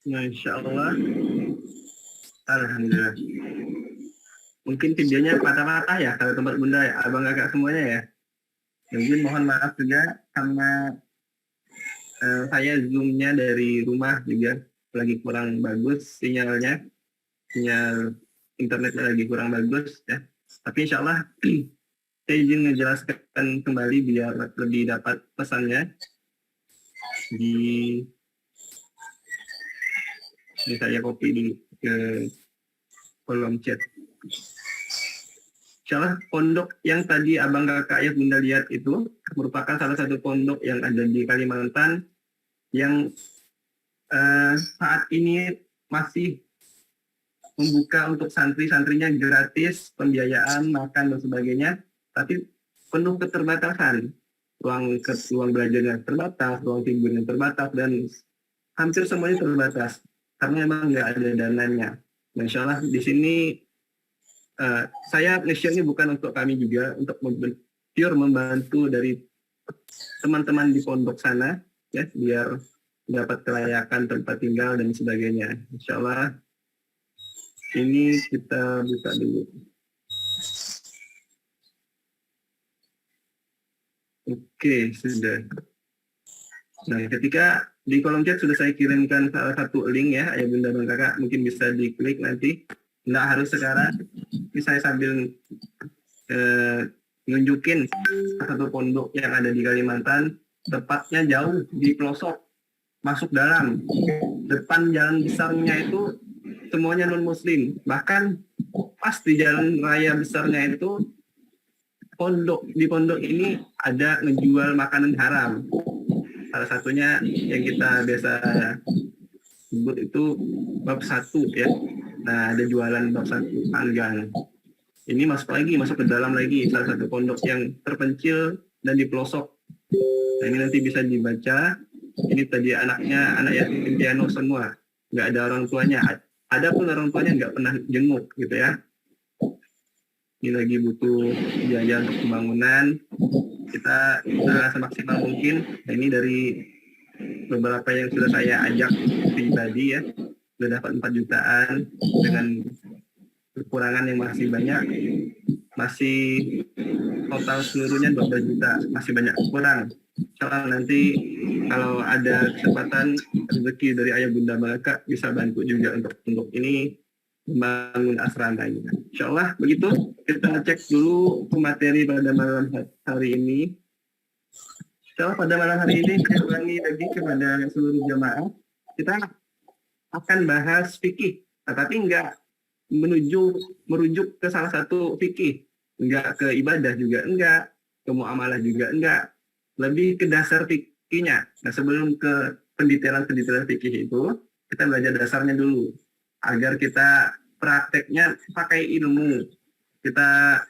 Masya Allah. Alhamdulillah. Mungkin videonya patah-patah ya kalau tempat bunda ya, abang kakak semuanya ya. Mungkin mohon maaf juga sama saya zoomnya dari rumah juga lagi kurang bagus sinyalnya, sinyal internetnya lagi kurang bagus ya. Tapi insya Allah saya izin menjelaskan kembali biar lebih dapat pesannya di saya copy dulu ke kolom chat. Insya Allah pondok yang tadi abang kakak ayah bunda lihat itu merupakan salah satu pondok yang ada di Kalimantan yang saat ini masih membuka untuk santri-santrinya gratis, pembiayaan, makan dan sebagainya, tapi penuh keterbatasan. Ruang belajarnya terbatas, ruang tidurnya terbatas, dan hampir semuanya terbatas karena memang nggak ada dananya. Nah, insya Allah di sini saya nge-share-nya bukan untuk kami juga, untuk pure membantu dari teman-teman di pondok sana, ya, biar dapat kelayakan tempat tinggal dan sebagainya. Insya Allah ini kita buka dulu. Oke, sudah. Nah, ketika di kolom chat sudah saya kirimkan salah satu link ya, ayah bunda dan kakak, mungkin bisa diklik nanti. Nggak harus sekarang, ini saya sambil nunjukin satu pondok yang ada di Kalimantan, tepatnya jauh di pelosok, masuk dalam. Depan jalan besarnya itu semuanya non-muslim. Bahkan pas di jalan raya besarnya itu, di pondok ini ada ngejual makanan haram. Salah satunya yang kita biasa sebut itu bab 1 ya. Nah, ada jualan bab 1 panggang. Ini masuk ke dalam lagi, salah satu pondok yang terpencil dan di pelosok. Nah, ini nanti bisa dibaca. Ini tadi anaknya anak yatim piano semua, nggak ada orang tuanya. Ada pun orang tuanya nggak pernah jenguk gitu ya. Ini lagi butuh biaya untuk pembangunan. Kita semaksimal mungkin. Nah, ini dari beberapa yang sudah saya ajak pribadi ya, sudah dapat 4 jutaan dengan kekurangan yang masih banyak, masih total seluruhnya 12 juta, masih banyak kurang. Soal nanti kalau ada kesempatan rezeki dari ayah bunda mereka bisa bantu juga untuk ini membangun asrama ini. Insya Allah begitu. Kita cek dulu materi pada malam hari ini. Insya Allah pada malam hari ini saya ulangi lagi kepada seluruh jamaah, kita akan bahas fikih, tapi enggak merujuk ke salah satu fikih, enggak ke ibadah juga enggak, ke muamalah juga enggak, lebih ke dasar fikihnya. Nah, sebelum ke pendetailan fikih itu, kita belajar dasarnya dulu agar kita prakteknya pakai ilmu, kita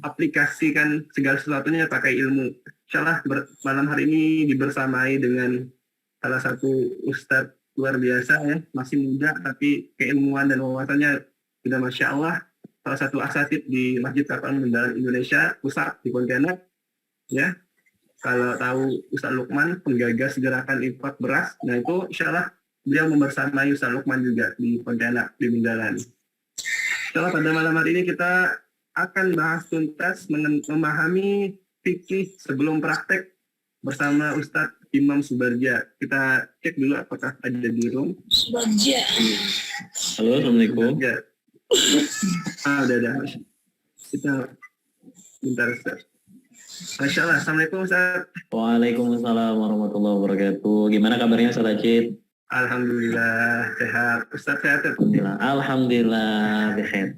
aplikasikan segala sesuatunya pakai ilmu. Insyaallah malam hari ini dibersamai dengan salah satu ustadz luar biasa ya, masih muda tapi keilmuan dan wawasannya sudah Masya Allah, salah satu asatid di Masjid Kapal Mendalam Indonesia pusat di Pontianak ya. Kalau tahu Ustadz Lukman, penggagas gerakan infak beras, nah itu insya Allah beliau membersamai Ustadz Lukman juga di Pontianak di Mendalam. Insya Allah pada malam hari ini kita akan bahas tuntas memahami fikih sebelum praktek bersama Ustadz Imam Subarja. Kita cek dulu apakah ada di room. Subarja. Halo, Assalamualaikum. Subarja. Udah. Kita bentar Ustaz. Masya Allah. Assalamualaikum Ustaz. Waalaikumsalam warahmatullahi wabarakatuh. Gimana kabarnya Ustaz Acid? Alhamdulillah sehat. Ustaz sehat. Alhamdulillah sehat.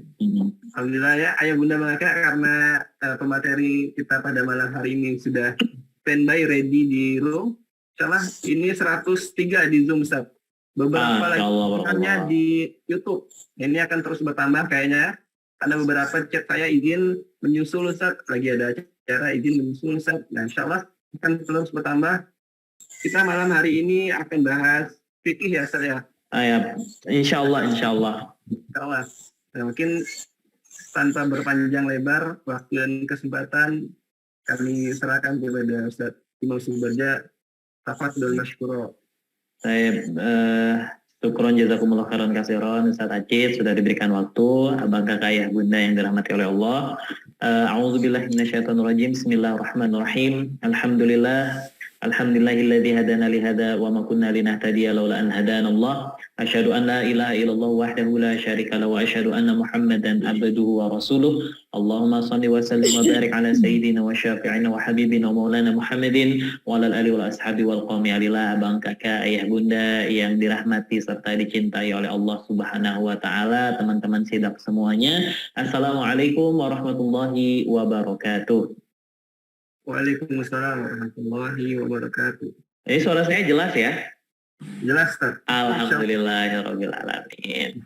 Alhamdulillah ya, ayah bunda mereka karena pemateri kita pada malam hari ini sudah standby ready di room. Insyaallah ini 103 di Zoom Ustaz. Beberapa lagi hanya di YouTube. Ini akan terus bertambah kayaknya. Karena beberapa chat saya izin menyusul Ustaz, lagi ada acara izin menyusul Ustaz. Nah, insyaallah akan terus bertambah. Kita malam hari ini akan bahas fikih ya Ustaz ya. Ya, insyaallah. Insyaallah. Nah, mungkin tanpa berpanjang lebar, waktu dan kesempatan kami serahkan kepada Ustaz Imam Subarja. Tafadhol mashkura. Baik, Syukron jazakumullah khairan katsiran Ustaz Acit sudah diberikan waktu, abang kakak ayah bunda yang dirahmati oleh Allah. A'udzubillahi minasyaitonirrajim. Bismillahirrahmanirrahim. Alhamdulillahilladzi hadana li hadza wa ma kunna linahtadiya laula an hadanallah. Asyhadu an la ilaha illallah wahdahu la syarika lahu wa asyhadu anna Muhammadan abduhu wa rasuluh. Allahumma shalli wa sallim wa barik ala sayyidina wa syafi'ina wa habibina wa maulana Muhammadin wa ala alihi wal ashabi wal qawmi alillah. Abang kakak ayah bunda yang dirahmati serta dicintai oleh Allah Subhanahu wa taala, teman-teman sidak semuanya, assalamualaikum warahmatullahi wabarakatuh. Waalaikumsalam warahmatullahi wabarakatuh. Jadi suara saya jelas ya? Jelas, Ustaz. Alhamdulillahirabbil alamin.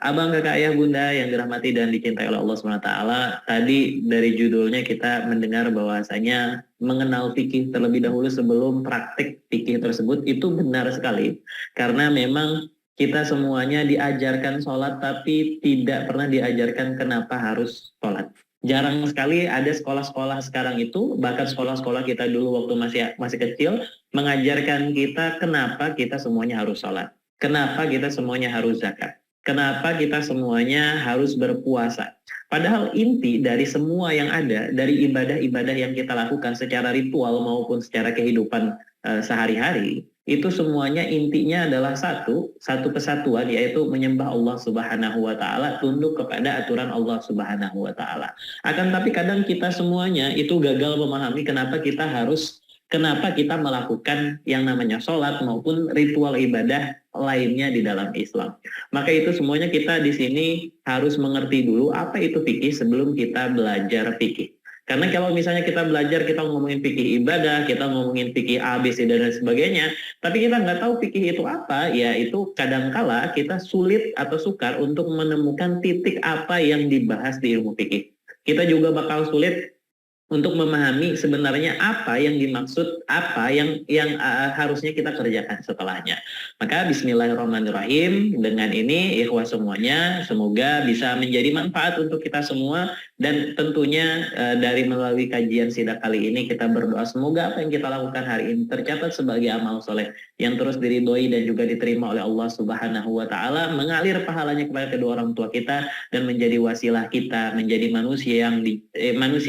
Abang kakak ayah bunda yang dirahmati dan dicintai oleh Allah Subhanahu wa taala, tadi dari judulnya kita mendengar bahwasanya mengenal fikih terlebih dahulu sebelum praktik fikih tersebut itu benar sekali. Karena memang kita semuanya diajarkan sholat tapi tidak pernah diajarkan kenapa harus sholat. Jarang sekali ada sekolah-sekolah sekarang itu, bahkan sekolah-sekolah kita dulu waktu masih kecil, mengajarkan kita kenapa kita semuanya harus sholat. Kenapa kita semuanya harus zakat. Kenapa kita semuanya harus berpuasa. Padahal inti dari semua yang ada, dari ibadah-ibadah yang kita lakukan secara ritual maupun secara kehidupan sehari-hari, itu semuanya intinya adalah satu kesatuan, yaitu menyembah Allah Subhanahu wa taala, tunduk kepada aturan Allah Subhanahu wa taala. Akan tapi kadang kita semuanya itu gagal memahami kenapa kita melakukan yang namanya sholat maupun ritual ibadah lainnya di dalam Islam. Maka itu semuanya kita di sini harus mengerti dulu apa itu fikih sebelum kita belajar fikih. Karena kalau misalnya kita belajar, kita ngomongin fikih ibadah, kita ngomongin fikih A, B, C, dan sebagainya, tapi kita nggak tahu fikih itu apa, ya itu kadangkala kita sulit atau sukar untuk menemukan titik apa yang dibahas di ilmu fikih. Kita juga bakal sulit untuk memahami sebenarnya apa yang dimaksud, apa yang harusnya kita kerjakan setelahnya. Maka bismillahirrahmanirrahim, dengan ini ikhwah semuanya, semoga bisa menjadi manfaat untuk kita semua. Dan tentunya dari melalui kajian sidak kali ini kita berdoa semoga apa yang kita lakukan hari ini tercatat sebagai amal soleh yang terus diridhoi dan juga diterima oleh Allah Subhanahu wa taala, mengalir pahalanya kepada kedua orang tua kita dan menjadi wasilah kita menjadi manusia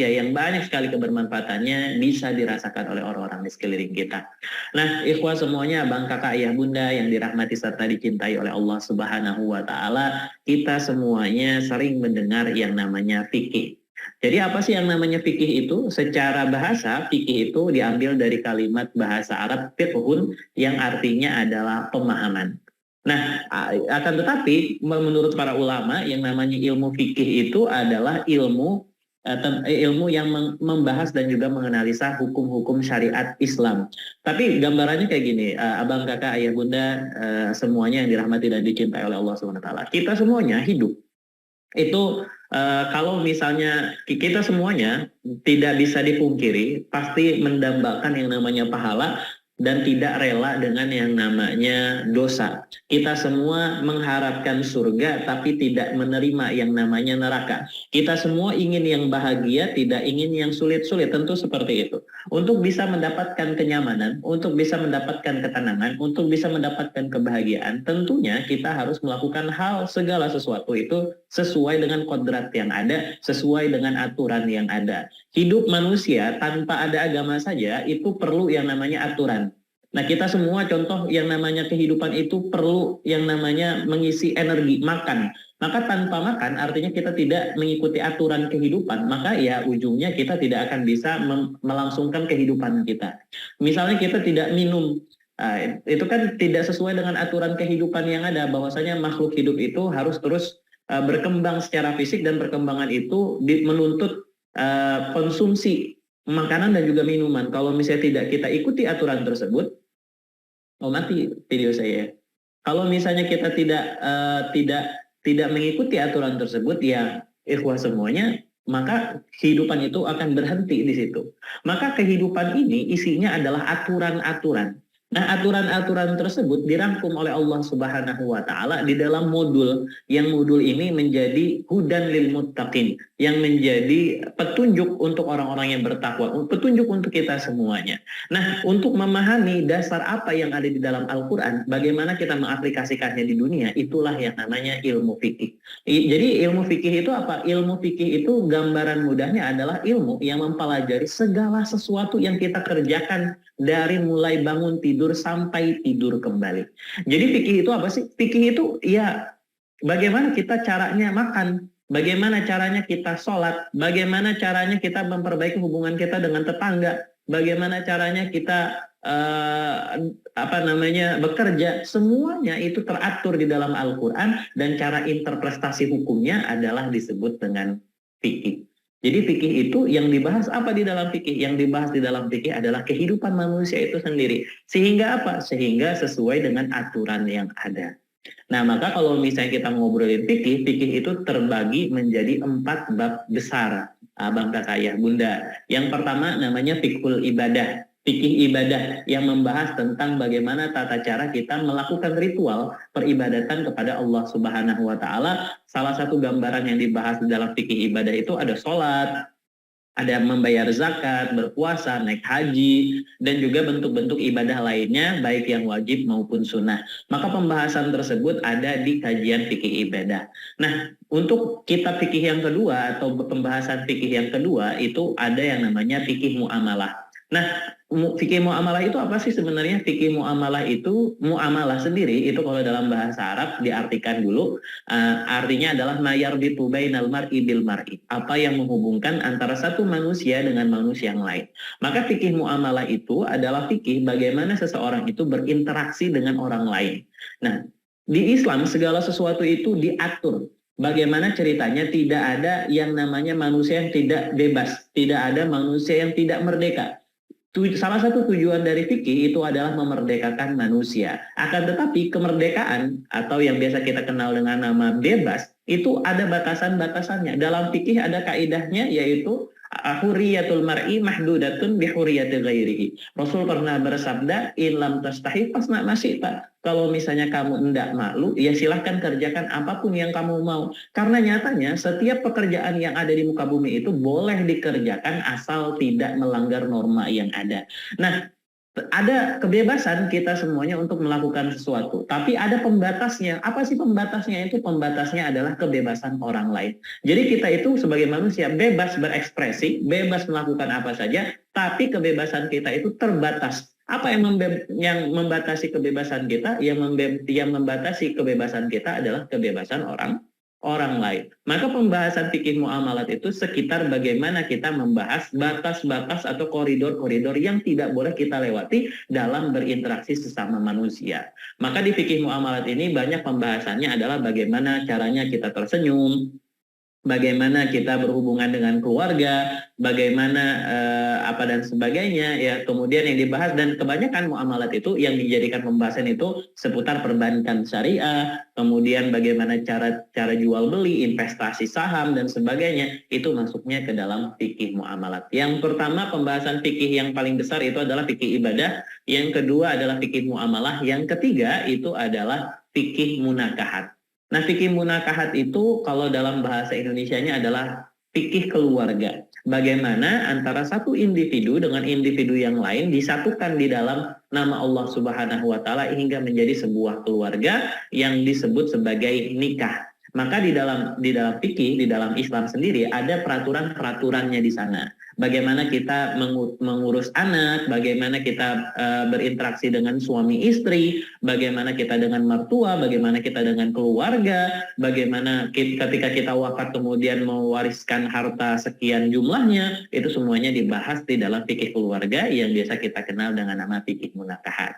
yang banyak sekali kebermanfaatannya bisa dirasakan oleh orang-orang di sekeliling kita. Nah, ikhwah semuanya, abang kakak ayah bunda yang dirahmati serta dicintai oleh Allah Subhanahu wa taala, kita semuanya sering mendengar yang namanya fikih. Jadi apa sih yang namanya fikih itu? Secara bahasa, fikih itu diambil dari kalimat bahasa Arab fiqhun yang artinya adalah pemahaman. Nah, akan tetapi menurut para ulama yang namanya ilmu fikih itu adalah ilmu yang membahas dan juga menganalisa hukum-hukum syariat Islam. Tapi gambarannya kayak gini, abang kakak ayah bunda semuanya yang dirahmati dan dicintai oleh Allah Subhanahu wa taala. Kita semuanya hidup itu kalau misalnya kita semuanya tidak bisa dipungkiri pasti mendambakan yang namanya pahala dan tidak rela dengan yang namanya dosa. Kita semua mengharapkan surga tapi tidak menerima yang namanya neraka. Kita semua ingin yang bahagia, tidak ingin yang sulit-sulit, tentu seperti itu. Untuk bisa mendapatkan kenyamanan, untuk bisa mendapatkan ketenangan, untuk bisa mendapatkan kebahagiaan, tentunya kita harus melakukan segala sesuatu itu sesuai dengan kodrat yang ada, sesuai dengan aturan yang ada. Hidup manusia tanpa ada agama saja itu perlu yang namanya aturan. Nah, kita semua contoh yang namanya kehidupan itu perlu yang namanya mengisi energi, makan. Maka tanpa makan artinya kita tidak mengikuti aturan kehidupan, maka ya ujungnya kita tidak akan bisa melangsungkan kehidupan kita. Misalnya kita tidak minum, itu kan tidak sesuai dengan aturan kehidupan yang ada, bahwasanya makhluk hidup itu harus terus berkembang secara fisik dan perkembangan itu menuntut konsumsi makanan dan juga minuman. Kalau misalnya tidak kita ikuti aturan tersebut, mati video saya. Kalau misalnya kita tidak mengikuti aturan tersebut, ya ikhwah semuanya, maka kehidupan itu akan berhenti di situ. Maka kehidupan ini isinya adalah aturan-aturan. Nah, aturan-aturan tersebut dirangkum oleh Allah Subhanahu wa taala di dalam modul, yang modul ini menjadi hudan lil muttaqin, yang menjadi petunjuk untuk orang-orang yang bertakwa, petunjuk untuk kita semuanya. Nah, untuk memahami dasar apa yang ada di dalam Al-Qur'an, bagaimana kita mengaplikasikannya di dunia, itulah yang namanya ilmu fikih. Jadi ilmu fikih itu apa? Ilmu fikih itu gambaran mudahnya adalah ilmu yang mempelajari segala sesuatu yang kita kerjakan dari mulai bangun tidur sampai tidur kembali. Jadi fikih itu apa sih? Fikih itu ya bagaimana kita caranya makan, bagaimana caranya kita sholat, bagaimana caranya kita memperbaiki hubungan kita dengan tetangga, bagaimana caranya kita bekerja. Semuanya itu teratur di dalam Al-Quran, dan cara interpretasi hukumnya adalah disebut dengan fikih. Jadi fikih itu yang dibahas apa di dalam fikih? Yang dibahas di dalam fikih adalah kehidupan manusia itu sendiri. Sehingga apa? Sehingga sesuai dengan aturan yang ada. Nah, maka kalau misalnya kita ngobrolin fikih, fikih itu terbagi menjadi 4 bab besar. Abang, kakak, ayah, bunda. Yang pertama namanya fiqhul ibadah. Fikih ibadah yang membahas tentang bagaimana tata cara kita melakukan ritual peribadatan kepada Allah Subhanahu wa taala. Salah satu gambaran yang dibahas di dalam fikih ibadah itu ada sholat, ada membayar zakat, berpuasa, naik haji, dan juga bentuk-bentuk ibadah lainnya, baik yang wajib maupun sunnah. Maka pembahasan tersebut ada di kajian fikih ibadah. Nah, untuk kitab fikih yang kedua atau pembahasan fikih yang kedua itu ada yang namanya fikih muamalah. Nah, fikih muamalah itu apa sih sebenarnya? Fikih muamalah itu, muamalah sendiri itu kalau dalam bahasa Arab diartikan dulu, artinya adalah mayarbitu bainal mar'i bil mar'i, apa yang menghubungkan antara satu manusia dengan manusia yang lain. Maka fikih muamalah itu adalah fikih bagaimana seseorang itu berinteraksi dengan orang lain. Nah, di Islam segala sesuatu itu diatur. Bagaimana ceritanya? Tidak ada yang namanya manusia yang tidak bebas, tidak ada manusia yang tidak merdeka. Salah satu tujuan dari fikih itu adalah memerdekakan manusia. Akan tetapi kemerdekaan atau yang biasa kita kenal dengan nama bebas itu ada batasan-batasannya. Dalam fikih ada kaidahnya, yaitu huriyatul mar'i mahdudatun bi huriyati ghairihi. Rasul pernah bersabda, "In lam tastahi fasna masyita." Kalau misalnya kamu enggak malu, ya silahkan kerjakan apapun yang kamu mau. Karena nyatanya setiap pekerjaan yang ada di muka bumi itu boleh dikerjakan asal tidak melanggar norma yang ada. Nah, ada kebebasan kita semuanya untuk melakukan sesuatu, tapi ada pembatasnya. Apa sih pembatasnya? Itu pembatasnya adalah kebebasan orang lain. Jadi kita itu sebagai manusia bebas berekspresi, bebas melakukan apa saja, tapi kebebasan kita itu terbatas. Apa yang membatasi kebebasan kita? Yang membatasi kebebasan kita adalah kebebasan orang lain. Maka pembahasan fikih muamalat itu sekitar bagaimana kita membahas batas-batas atau koridor-koridor yang tidak boleh kita lewati dalam berinteraksi sesama manusia. Maka di fikih muamalat ini banyak pembahasannya adalah bagaimana caranya kita tersenyum, bagaimana kita berhubungan dengan keluarga, bagaimana apa dan sebagainya, ya. Kemudian yang dibahas, dan kebanyakan muamalat itu yang dijadikan pembahasan itu seputar perbankan syariah, kemudian bagaimana cara jual beli, investasi saham dan sebagainya, itu masuknya ke dalam fikih muamalat. Yang pertama pembahasan fikih yang paling besar itu adalah fikih ibadah, yang kedua adalah fikih muamalah, yang ketiga itu adalah fikih munakahat. Nah, fikih munakahat itu kalau dalam bahasa Indonesianya adalah fikih keluarga. Bagaimana antara satu individu dengan individu yang lain disatukan di dalam nama Allah Subhanahu wa taala hingga menjadi sebuah keluarga yang disebut sebagai nikah. Maka di dalam fikih, di dalam Islam sendiri ada peraturan-peraturannya di sana. Bagaimana kita mengurus anak, bagaimana kita berinteraksi dengan suami istri, bagaimana kita dengan mertua, bagaimana kita dengan keluarga, bagaimana ketika kita wafat kemudian mewariskan harta sekian jumlahnya, itu semuanya dibahas di dalam fikih keluarga yang biasa kita kenal dengan nama fikih munakahat.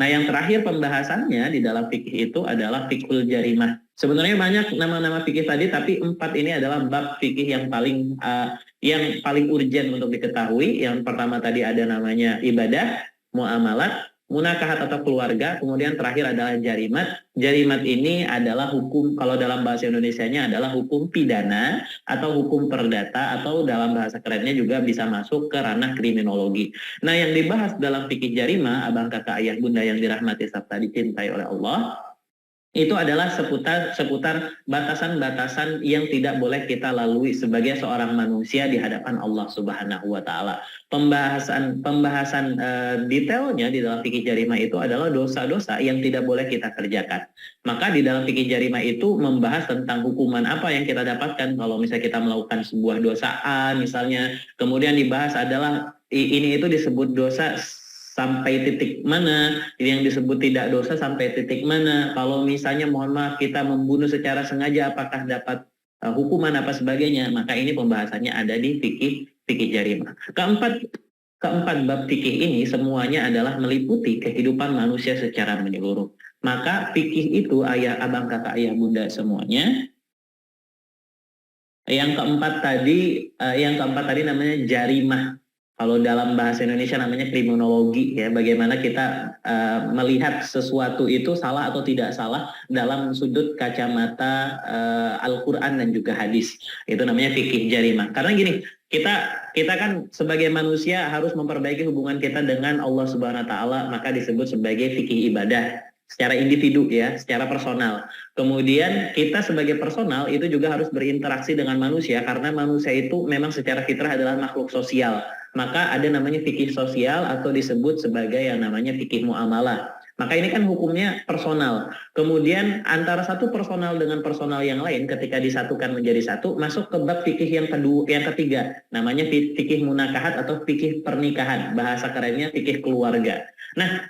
Nah, yang terakhir pembahasannya di dalam fikih itu adalah fiqhul jarimah. Sebenarnya banyak nama-nama fikih tadi, tapi 4 ini adalah bab fikih yang paling urgent untuk diketahui. Yang pertama tadi ada namanya ibadah, muamalat, munakahat atau keluarga, kemudian terakhir adalah jarimat. Jarimat ini adalah hukum, kalau dalam bahasa Indonesianya adalah hukum pidana atau hukum perdata, atau dalam bahasa kerennya juga bisa masuk ke ranah kriminologi. Nah, yang dibahas dalam fikih jarima, abang kakak ayah bunda yang dirahmati serta dicintai oleh Allah, itu adalah seputar batasan-batasan yang tidak boleh kita lalui sebagai seorang manusia di hadapan Allah Subhanahu wa taala. Pembahasan detailnya di dalam fikih jarima itu adalah dosa-dosa yang tidak boleh kita kerjakan. Maka di dalam fikih jarima itu membahas tentang hukuman apa yang kita dapatkan kalau misalnya kita melakukan sebuah dosaan misalnya, kemudian dibahas adalah ini itu disebut dosa sampai titik mana, yang disebut tidak dosa sampai titik mana. Kalau misalnya mohon maaf kita membunuh secara sengaja, apakah dapat hukuman apa sebagainya. Maka ini pembahasannya ada di fikih jarima. Keempat bab fikih ini semuanya adalah meliputi kehidupan manusia secara menyeluruh. Maka fikih itu abang kakak ayah bunda semuanya. Yang keempat tadi namanya jarimah. Kalau dalam bahasa Indonesia namanya kriminologi, ya, bagaimana kita melihat sesuatu itu salah atau tidak salah dalam sudut kacamata Al-Quran dan juga hadis. Itu namanya fikih jarimah. Karena gini, kita kan sebagai manusia harus memperbaiki hubungan kita dengan Allah Subhanahu wa taala, maka disebut sebagai fikih ibadah secara individu, ya, secara personal. Kemudian kita sebagai personal itu juga harus berinteraksi dengan manusia, karena manusia itu memang secara fitrah adalah makhluk sosial. Maka ada namanya fikih sosial atau disebut sebagai yang namanya fikih muamalah. Maka ini kan hukumnya personal. Kemudian antara satu personal dengan personal yang lain ketika disatukan menjadi satu, masuk ke bab fikih yang ketiga, namanya fikih munakahat atau fikih pernikahan. Bahasa kerennya fikih keluarga. Nah,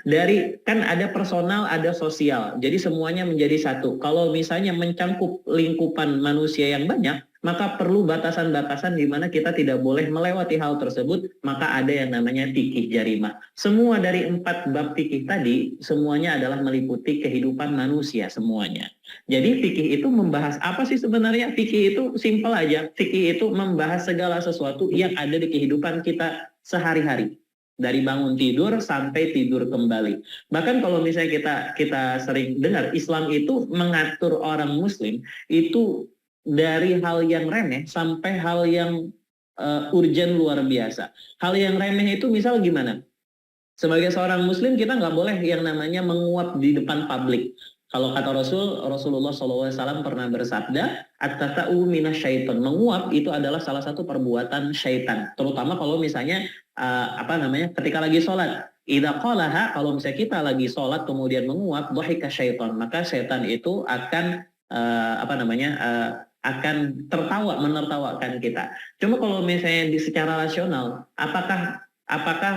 kan ada personal, ada sosial. Jadi semuanya menjadi satu. Kalau misalnya mencangkup lingkupan manusia yang banyak, maka perlu batasan-batasan di mana kita tidak boleh melewati hal tersebut, maka ada yang namanya fikih jarimah. Semua dari 4 bab fikih tadi, semuanya adalah meliputi kehidupan manusia semuanya. Jadi fikih itu membahas apa sih sebenarnya? Fikih itu simpel aja. Fikih itu membahas segala sesuatu yang ada di kehidupan kita sehari-hari. Dari bangun tidur sampai tidur kembali. Bahkan kalau misalnya kita sering dengar, Islam itu mengatur orang muslim itu dari hal yang remeh sampai hal yang urgen luar biasa. Hal yang remeh itu misal gimana? Sebagai seorang muslim kita nggak boleh yang namanya menguap di depan publik. Kalau kata Rasulullah SAW pernah bersabda, at-tata'u minasyaiton. Menguap itu adalah salah satu perbuatan syaitan. Terutama kalau misalnya ketika lagi sholat. Idza qalaha, kalau misalnya kita lagi sholat kemudian menguap, dhahika syaiton. Maka syaitan itu akan akan menertawakan kita. Cuma kalau misalnya secara rasional, apakah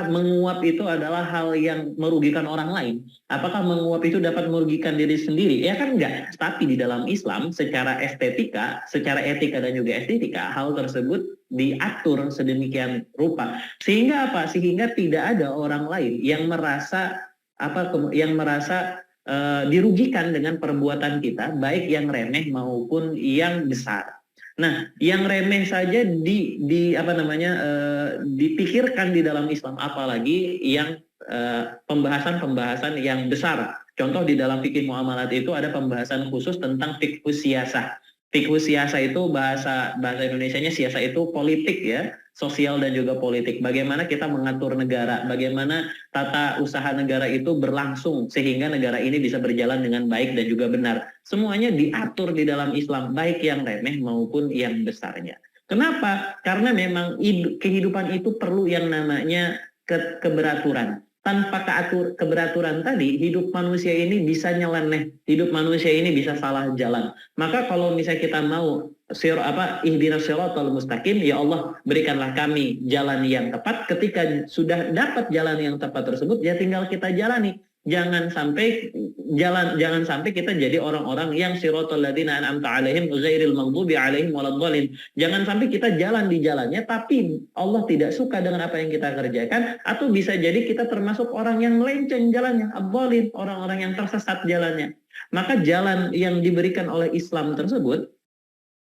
menguap itu adalah hal yang merugikan orang lain? Apakah menguap itu dapat merugikan diri sendiri? Ya kan enggak. Tapi di dalam Islam secara estetika, secara etika dan juga estetika, hal tersebut diatur sedemikian rupa. Sehingga apa? Sehingga tidak ada orang lain yang merasa dirugikan dengan perbuatan kita, baik yang remeh maupun yang besar. Nah, yang remeh saja dipikirkan di dalam Islam, apalagi yang pembahasan-pembahasan yang besar. Contoh di dalam fikih muamalat itu ada pembahasan khusus tentang fikih siasah. Fikih siasah itu bahasa Indonesianya siasah itu politik, ya, sosial dan juga politik. Bagaimana kita mengatur negara, bagaimana tata usaha negara itu berlangsung sehingga negara ini bisa berjalan dengan baik dan juga benar. Semuanya diatur di dalam Islam, baik yang remeh maupun yang besarnya. Kenapa? Karena memang kehidupan itu perlu yang namanya keberaturan. Tanpa keberaturan tadi, hidup manusia ini bisa nyeleneh, hidup manusia ini bisa salah jalan. Maka kalau misalnya kita mau ihdinas siratal mustaqim, ya Allah berikanlah kami jalan yang tepat. Ketika sudah dapat jalan yang tepat tersebut, ya tinggal kita jalani. Jangan sampai kita jadi orang-orang yang siratal ladzina an'amta 'alaihim ghairil maghdubi 'alaihim waladdallin. Jangan sampai kita jalan di jalannya tapi Allah tidak suka dengan apa yang kita kerjakan, atau bisa jadi kita termasuk orang yang melenceng jalannya, ad-dallin, orang-orang yang tersesat jalannya. Maka jalan yang diberikan oleh Islam tersebut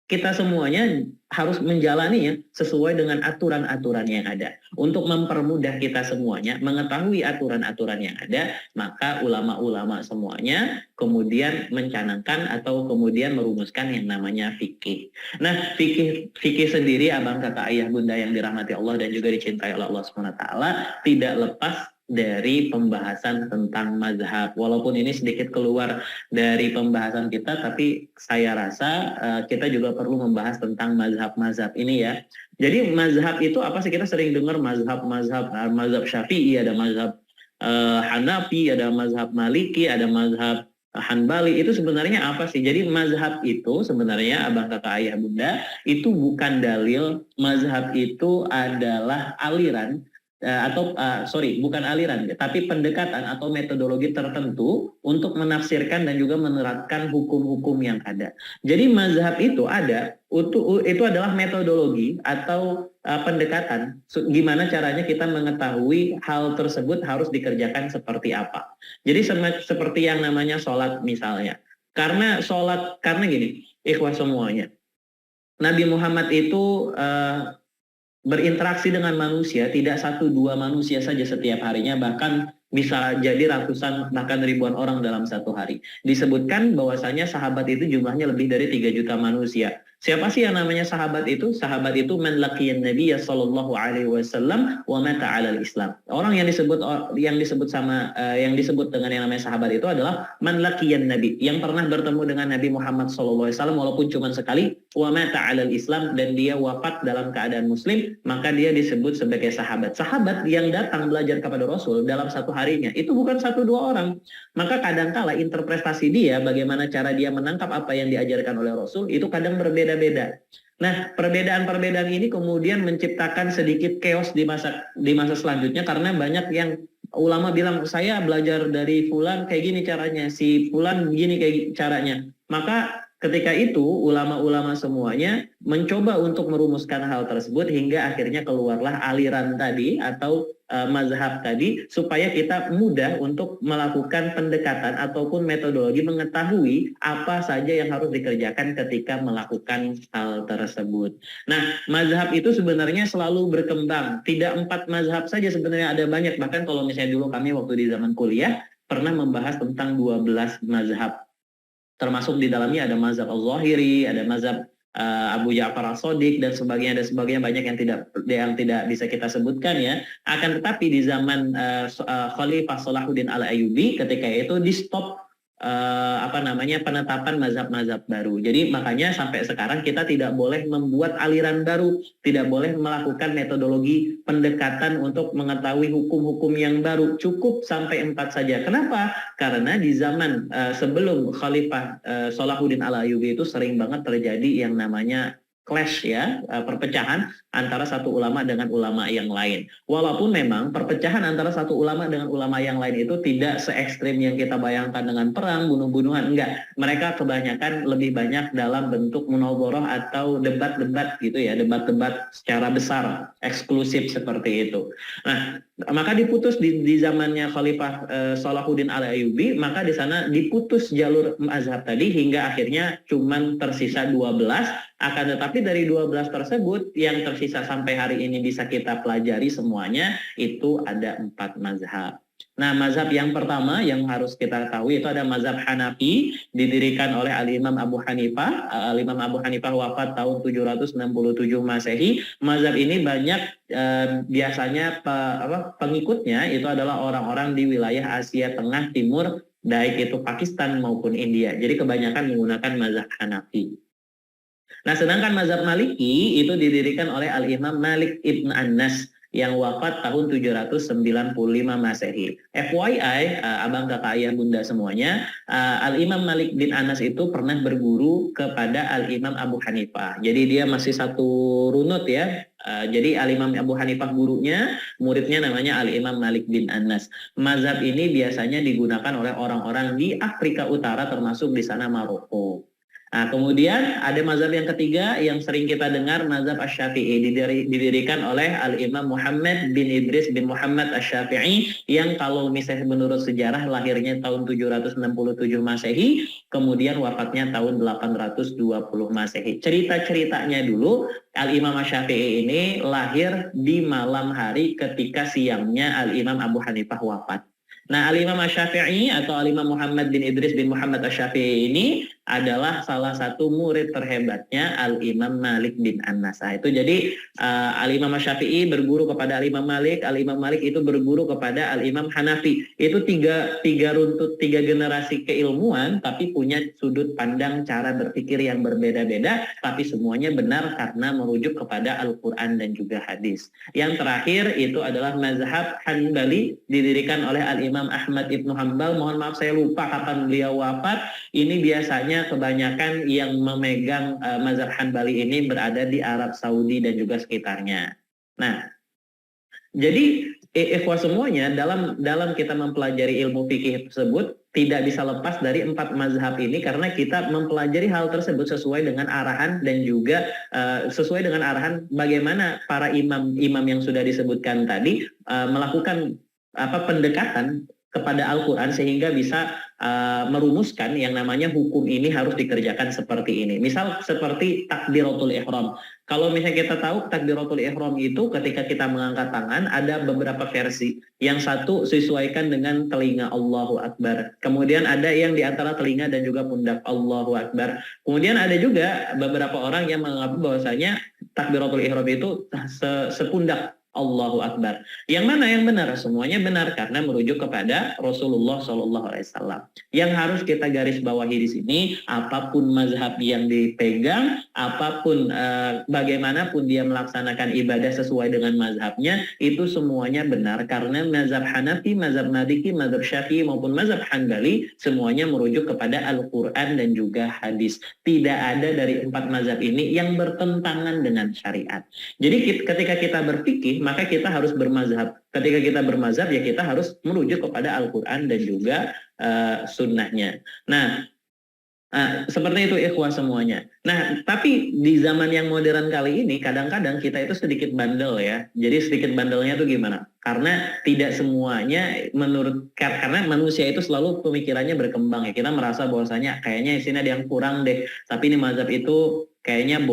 kita semuanya harus menjalaninya sesuai dengan aturan-aturan yang ada. Untuk mempermudah kita semuanya mengetahui aturan-aturan yang ada, maka ulama-ulama semuanya kemudian mencanangkan atau kemudian merumuskan yang namanya fikih. Nah, fikih sendiri, abang, kakak, ayah, bunda yang dirahmati Allah dan juga dicintai oleh Allah SWT, tidak lepas dari pembahasan tentang mazhab. Walaupun ini sedikit keluar dari pembahasan kita, tapi saya rasa kita juga perlu membahas tentang mazhab-mazhab ini ya. Jadi mazhab itu apa sih? Kita sering dengar mazhab Syafi'i, ada mazhab Hanafi, ada mazhab Maliki, ada mazhab Hanbali. Itu sebenarnya apa sih? Jadi mazhab itu sebenarnya, abang, kakak, ayah, bunda, itu bukan dalil. Mazhab itu adalah aliran bukan aliran, tapi pendekatan atau metodologi tertentu untuk menafsirkan dan juga menerapkan hukum-hukum yang ada. Jadi mazhab itu adalah metodologi atau pendekatan gimana caranya kita mengetahui hal tersebut harus dikerjakan seperti apa. Jadi seperti yang namanya sholat misalnya. Karena gini, ikhwah semuanya, Nabi Muhammad itu berinteraksi dengan manusia, tidak 1-2 manusia saja setiap harinya, bahkan bisa jadi ratusan bahkan ribuan orang dalam satu hari. Disebutkan bahwasanya sahabat itu jumlahnya lebih dari 3 juta manusia. Siapa sih yang namanya sahabat itu? Sahabat itu man laqiyan nabiyya sallallahu alaihi wasallam wa mata 'alal Islam. Orang yang disebut dengan yang namanya sahabat itu adalah man laqiyan nabi, yang pernah bertemu dengan Nabi Muhammad sallallahu alaihi wasallam walaupun cuma sekali, wa mata 'alal Islam, dan dia wafat dalam keadaan muslim, maka dia disebut sebagai sahabat. Sahabat yang datang belajar kepada Rasul dalam satu harinya itu bukan 1-2 orang. Maka kadangkala interpretasi dia, bagaimana cara dia menangkap apa yang diajarkan oleh Rasul, itu kadang berbeda-beda. Nah, perbedaan-perbedaan ini kemudian menciptakan sedikit chaos di masa selanjutnya, karena banyak yang ulama bilang, saya belajar dari fulan kayak gini caranya, si fulan gini kayak caranya. Maka ketika itu ulama-ulama semuanya mencoba untuk merumuskan hal tersebut hingga akhirnya keluarlah aliran tadi atau mazhab tadi, supaya kita mudah untuk melakukan pendekatan ataupun metodologi mengetahui apa saja yang harus dikerjakan ketika melakukan hal tersebut. Nah, mazhab itu sebenarnya selalu berkembang. Tidak 4 mazhab saja sebenarnya, ada banyak. Bahkan kalau misalnya dulu kami waktu di zaman kuliah pernah membahas tentang 12 mazhab. Termasuk di dalamnya ada mazhab Al-Zahiri, ada mazhab Abu Ja'far As-Shadiq dan sebagainya, banyak yang tidak bisa kita sebutkan ya. Akan tetapi di zaman Khalifah Salahuddin Al-Ayyubi, ketika itu di stop penetapan mazhab-mazhab baru. Jadi makanya sampai sekarang kita tidak boleh membuat aliran baru, tidak boleh melakukan metodologi pendekatan untuk mengetahui hukum-hukum yang baru. Cukup sampai 4 saja. Kenapa? Karena di zaman sebelum Khalifah Salahuddin Al-Ayyubi itu sering banget terjadi yang namanya clash ya, perpecahan antara satu ulama dengan ulama yang lain. Walaupun memang perpecahan antara satu ulama dengan ulama yang lain itu tidak se ekstrim yang kita bayangkan dengan perang, bunuh-bunuhan, enggak. Mereka kebanyakan lebih banyak dalam bentuk munadharah atau debat-debat gitu ya, debat-debat secara besar, eksklusif seperti itu. Nah, maka diputus di zamannya Khalifah Salahuddin Al-Ayyubi, maka di sana diputus jalur mazhab tadi hingga akhirnya cuman tersisa 12. Akan tetapi dari 12 tersebut yang tersisa sampai hari ini bisa kita pelajari semuanya, itu ada 4 mazhab. Nah, mazhab yang pertama yang harus kita tahu itu ada mazhab Hanafi, didirikan oleh Al-Imam Abu Hanifah. Al-Imam Abu Hanifah wafat tahun 767 Masehi. Mazhab ini banyak biasanya pengikutnya itu adalah orang-orang di wilayah Asia Tengah Timur, baik itu Pakistan maupun India. Jadi kebanyakan menggunakan mazhab Hanafi. Nah, sedangkan mazhab Maliki itu didirikan oleh Al-Imam Malik Ibn Anas yang wafat tahun 795 Masehi. FYI, abang, kakak, ayah, bunda semuanya, Al-Imam Malik bin Anas itu pernah berguru kepada Al-Imam Abu Hanifah. Jadi dia masih satu runut ya. Jadi Al-Imam Abu Hanifah gurunya, muridnya namanya Al-Imam Malik bin Anas. Mazhab ini biasanya digunakan oleh orang-orang di Afrika Utara, termasuk di sana Maroko. Nah, kemudian ada mazhab yang ketiga yang sering kita dengar, mazhab Asy-Syafi'i, didirikan oleh Al-Imam Muhammad bin Idris bin Muhammad Asy-Syafi'i, yang kalau misalnya menurut sejarah lahirnya tahun 767 Masehi, kemudian wafatnya tahun 820 Masehi. Cerita-ceritanya dulu, Al-Imam Asy-Syafi'i ini lahir di malam hari ketika siangnya Al-Imam Abu Hanifah wafat. Nah, Al-Imam Asy-Syafi'i atau Al-Imam Muhammad bin Idris bin Muhammad Asy-Syafi'i ini adalah salah satu murid terhebatnya Al-Imam Malik bin Anas. Nah, itu jadi Al-Imam Asy-Syafi'i berguru kepada Al-Imam Malik, Al-Imam Malik itu berguru kepada Al-Imam Hanafi. Itu tiga generasi keilmuan, tapi punya sudut pandang cara berpikir yang berbeda-beda, tapi semuanya benar karena merujuk kepada Al-Quran dan juga hadis. Yang terakhir itu adalah mazhab Hanbali, didirikan oleh Al-Imam Ahmad Ibnu Hanbal. Mohon maaf saya lupa kapan beliau wafat. Ini biasanya kebanyakan yang memegang mazhab Hanbali ini berada di Arab Saudi dan juga sekitarnya. Nah, jadi ikhwah semuanya, dalam kita mempelajari ilmu fikih tersebut tidak bisa lepas dari 4 mazhab ini, karena kita mempelajari hal tersebut sesuai dengan arahan dan juga sesuai dengan arahan bagaimana para imam yang sudah disebutkan tadi melakukan pendekatan kepada Al-Quran sehingga bisa merumuskan yang namanya hukum ini harus dikerjakan seperti ini. Misal seperti takbiratul ihram. Kalau misalnya kita tahu takbiratul ihram itu ketika kita mengangkat tangan ada beberapa versi. Yang satu sesuaikan dengan telinga, Allahu Akbar. Kemudian ada yang di antara telinga dan juga pundak, Allahu Akbar. Kemudian ada juga beberapa orang yang menganggap bahwasanya takbiratul ihram itu sepundak, Allahu Akbar. Yang mana yang benar? Semuanya benar karena merujuk kepada Rasulullah SAW. Yang harus kita garis bawahi di sini, apapun mazhab yang dipegang, apapun bagaimanapun dia melaksanakan ibadah sesuai dengan mazhabnya, itu semuanya benar karena mazhab Hanafi, mazhab Maliki, mazhab Syafi'i maupun mazhab Hanbali semuanya merujuk kepada Al-Quran dan juga hadis. Tidak ada dari 4 mazhab ini yang bertentangan dengan syariat. Jadi ketika kita berfikih, maka kita harus bermazhab. Ketika kita bermazhab, ya kita harus merujuk kepada Al-Quran dan juga sunnahnya. Nah, seperti itu ikhwah semuanya. Nah, tapi di zaman yang modern kali ini, kadang-kadang kita itu sedikit bandel ya. Jadi sedikit bandelnya itu gimana? Karena tidak semuanya karena manusia itu selalu pemikirannya berkembang ya. Kita merasa bahwasanya kayaknya di sini ada yang kurang deh. Tapi ini mazhab itu kayaknya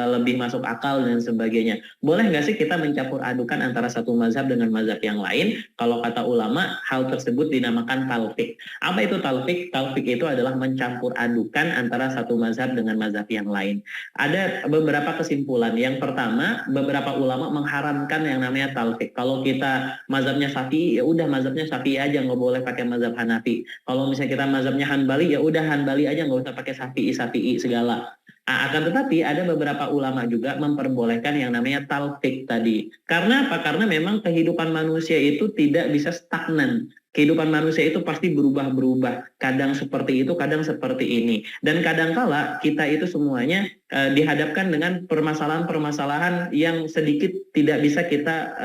lebih masuk akal dan sebagainya. Boleh nggak sih kita mencampur adukan antara satu mazhab dengan mazhab yang lain? Kalau kata ulama, hal tersebut dinamakan talfik. Apa itu talfik? Talfik itu adalah mencampur adukan antara satu mazhab dengan mazhab yang lain. Ada beberapa kesimpulan. Yang pertama, beberapa ulama mengharamkan yang namanya talfik. Kalau kita mazhabnya Syafi'i, ya udah mazhabnya Syafi'i aja, nggak boleh pakai mazhab Hanafi. Kalau misalnya kita mazhabnya Hanbali, ya udah Hanbali aja, nggak usah pakai Syafi'i segala. Akan tetapi ada beberapa ulama juga memperbolehkan yang namanya talfik tadi. Karena apa? Karena memang kehidupan manusia itu tidak bisa stagnan. Kehidupan manusia itu pasti berubah-berubah. Kadang seperti itu, kadang seperti ini. Dan kadangkala kita itu semuanya dihadapkan dengan permasalahan-permasalahan yang sedikit tidak bisa kita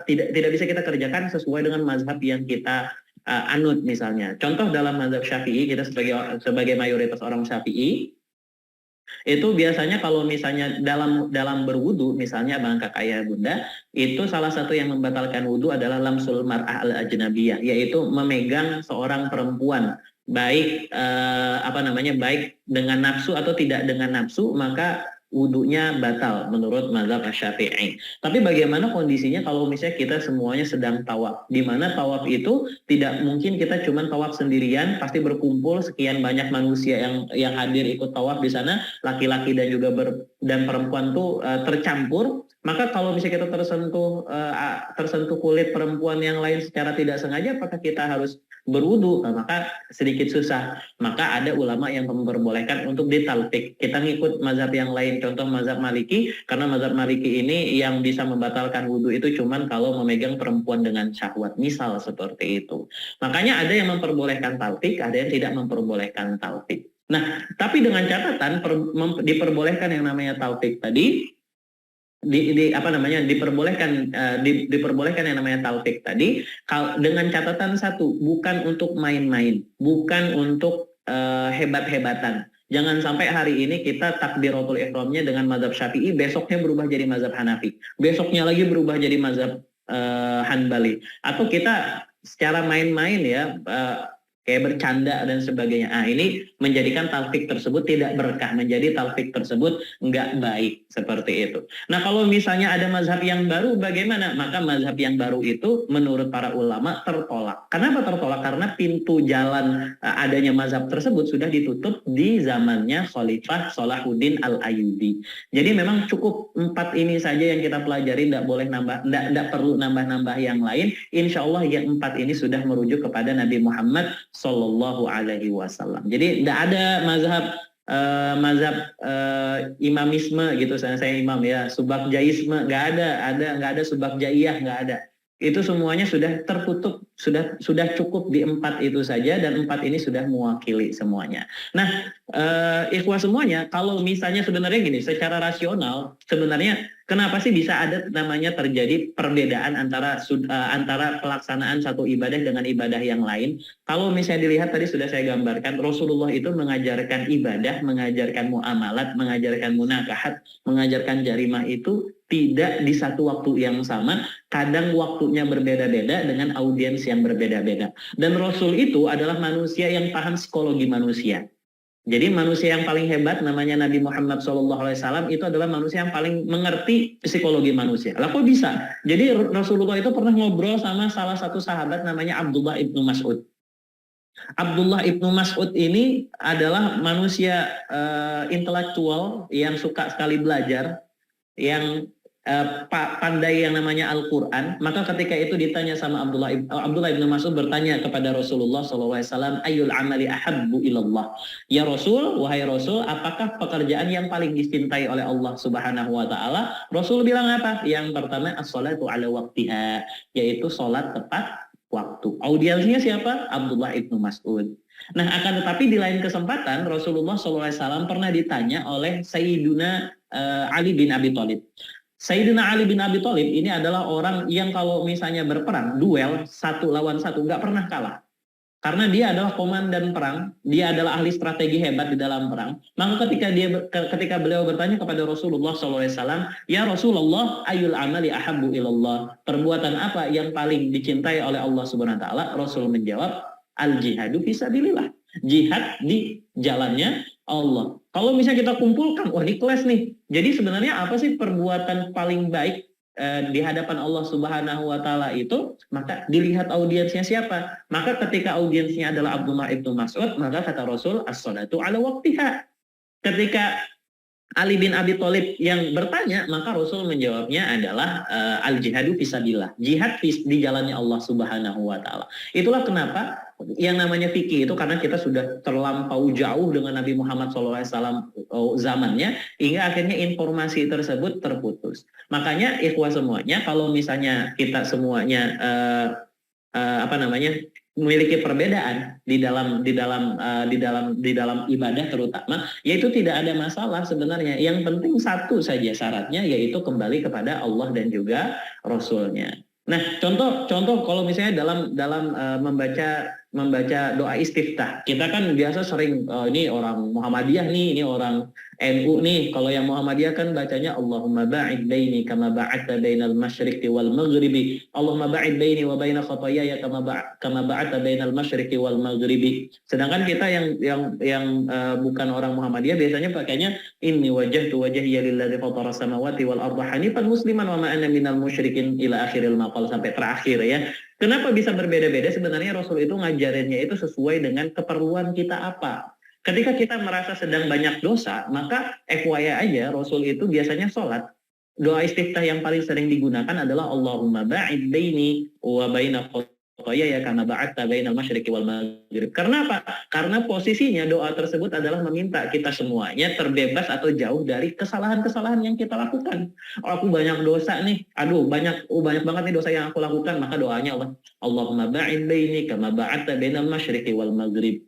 tidak bisa kita kerjakan sesuai dengan mazhab yang kita anut misalnya. Contoh dalam mazhab Syafi'i, kita sebagai mayoritas orang Syafi'i, itu biasanya kalau misalnya dalam berwudu, misalnya abang kakak ayah bunda, itu salah satu yang membatalkan wudu adalah lamsul mar'ah al-ajnabiyah, yaitu memegang seorang perempuan, baik baik dengan nafsu atau tidak dengan nafsu, maka wudunya batal menurut mazhab Syafi'i. Tapi bagaimana kondisinya kalau misalnya kita semuanya sedang tawaf, di mana tawaf itu tidak mungkin kita cuma tawaf sendirian, pasti berkumpul sekian banyak manusia yang hadir ikut tawaf di sana, laki-laki dan juga dan perempuan tuh tercampur. Maka kalau misalnya kita tersentuh kulit perempuan yang lain secara tidak sengaja, apakah kita harus berwudu? Nah, maka sedikit susah. Maka ada ulama yang memperbolehkan untuk ditalfik. Kita ngikut mazhab yang lain, contoh mazhab Maliki, karena mazhab Maliki ini yang bisa membatalkan wudu itu cuman kalau memegang perempuan dengan syahwat, misal seperti itu. Makanya ada yang memperbolehkan talfik, ada yang tidak memperbolehkan talfik. Nah, tapi dengan catatan diperbolehkan yang namanya talfik tadi, diperbolehkan yang namanya talfik tadi dengan catatan satu, bukan untuk main-main, bukan untuk hebat-hebatan. Jangan sampai hari ini kita takbiratul ihramnya dengan mazhab Syafi'i, besoknya berubah jadi mazhab Hanafi, besoknya lagi berubah jadi mazhab Hanbali, atau kita secara main-main ya kayak bercanda dan sebagainya. Ini menjadikan talfik tersebut tidak berkah, menjadi talfik tersebut nggak baik seperti itu. Nah, kalau misalnya ada mazhab yang baru bagaimana? Maka mazhab yang baru itu menurut para ulama tertolak. Kenapa tertolak? Karena pintu jalan adanya mazhab tersebut sudah ditutup di zamannya Khalifah Salahuddin Al-Ayyubi. Jadi memang cukup 4 ini saja yang kita pelajari, tidak boleh nambah, tidak perlu nambah-nambah yang lain. Insya Allah yang 4 ini sudah merujuk kepada Nabi Muhammad Sallallahu Alaihi Wasallam. Jadi tidak ada mazhab imamisme gitu. Saya imam ya, subakjaisme nggak ada subakjaiyah, nggak ada. Itu semuanya sudah tertutup, sudah cukup di 4 itu saja, dan 4 ini sudah mewakili semuanya. Nah, ikhwah semuanya, kalau misalnya sebenarnya gini, secara rasional sebenarnya kenapa sih bisa ada namanya terjadi perbedaan antara pelaksanaan satu ibadah dengan ibadah yang lain? Kalau misalnya dilihat tadi sudah saya gambarkan, Rasulullah itu mengajarkan ibadah, mengajarkan muamalat, mengajarkan munakahat, mengajarkan jarimah itu tidak di satu waktu yang sama, kadang waktunya berbeda-beda dengan audiens yang berbeda-beda. Dan Rasul itu adalah manusia yang paham psikologi manusia. Jadi manusia yang paling hebat namanya Nabi Muhammad SAW itu adalah manusia yang paling mengerti psikologi manusia. Lah kok bisa? Jadi Rasulullah itu pernah ngobrol sama salah satu sahabat namanya Abdullah ibnu Mas'ud. Abdullah ibnu Mas'ud ini adalah manusia intelektual yang suka sekali belajar, yang pandai yang namanya Al-Quran. Maka ketika itu ditanya sama Abdullah ibn Mas'ud bertanya kepada Rasulullah SAW, ayyul amali ahabbu ilallah. Ya Rasul, wahai Rasul, apakah pekerjaan yang paling dicintai oleh Allah Subhanahu wa Ta'ala? Rasul bilang apa? Yang pertama, as-salatu ala waqtiha, yaitu sholat tepat waktu. Audiensnya siapa? Abdullah ibn Mas'ud. Nah, akan tetapi di lain kesempatan Rasulullah SAW pernah ditanya oleh Sayyiduna Ali bin Abi Thalib. Sayyidina Ali bin Abi Thalib ini adalah orang yang kalau misalnya berperang, duel 1 lawan 1, nggak pernah kalah. Karena dia adalah komandan perang, dia adalah ahli strategi hebat di dalam perang. Maka ketika beliau bertanya kepada Rasulullah SAW, ya Rasulullah, ayul amali ahabbu ilallah. Perbuatan apa yang paling dicintai oleh Allah Subhanahu wa Ta'ala? Rasul menjawab, al-jihadu fisabilillah. Jihad di jalannya Allah. Kalau misalnya kita kumpulkan, wah ini kelas nih. Jadi sebenarnya apa sih perbuatan paling baik di hadapan Allah Subhanahu wa Ta'ala itu? Maka dilihat audiensnya siapa. Maka ketika audiensnya adalah Abdullah ibnu Mas'ud, maka kata Rasul, as-salatu ala waqtiha. Ketika Ali bin Abi Thalib yang bertanya, maka Rasul menjawabnya adalah al-jihadu fisabilillah. Jihad di jalannya Allah Subhanahu wa Ta'ala. Itulah kenapa yang namanya fikih itu, karena kita sudah terlampau jauh dengan Nabi Muhammad SAW zamannya, hingga akhirnya informasi tersebut terputus. Makanya ikhwah semuanya, kalau misalnya kita semuanya memiliki perbedaan di dalam ibadah terutama, yaitu tidak ada masalah sebenarnya. Yang penting satu saja syaratnya, yaitu kembali kepada Allah dan juga Rasulnya. Nah, contoh kalau misalnya dalam membaca doa istiftah, kita kan biasa sering ini orang Muhammadiyah nih, ini orang NU nih. Kalau yang Muhammadiyah kan bacanya Allahumma ba'id baini kama ba'adta bainal masyriqi wal maghribi. Allahumma ba'id baini wa baina khotoyaya kama ba'adta bainal masyriqi wal maghribi. Sedangkan kita yang bukan orang Muhammadiyah biasanya pakainya inni wajjahtu wajhiya lilladzi fatara samawati wal arda hanifan musliman wa ma ana minal musyrikin ila akhiril maqal, sampai terakhir ya. Kenapa bisa berbeda-beda? Sebenarnya Rasul itu ngajarinnya itu sesuai dengan keperluan kita apa. Ketika kita merasa sedang banyak dosa, maka FYI aja, Rasul itu biasanya sholat. Doa istiftah yang paling sering digunakan adalah Allahumma ba'id baini wa baina khotoyaya kama ba'adta bainal masyriqi wal maghrib. Karena apa? Karena posisinya doa tersebut adalah meminta kita semuanya terbebas atau jauh dari kesalahan-kesalahan yang kita lakukan. Aku banyak dosa nih, banyak banget nih dosa yang aku lakukan, maka doanya Allahumma ba'id baini kama ba'adta bainal masyriqi wal maghrib.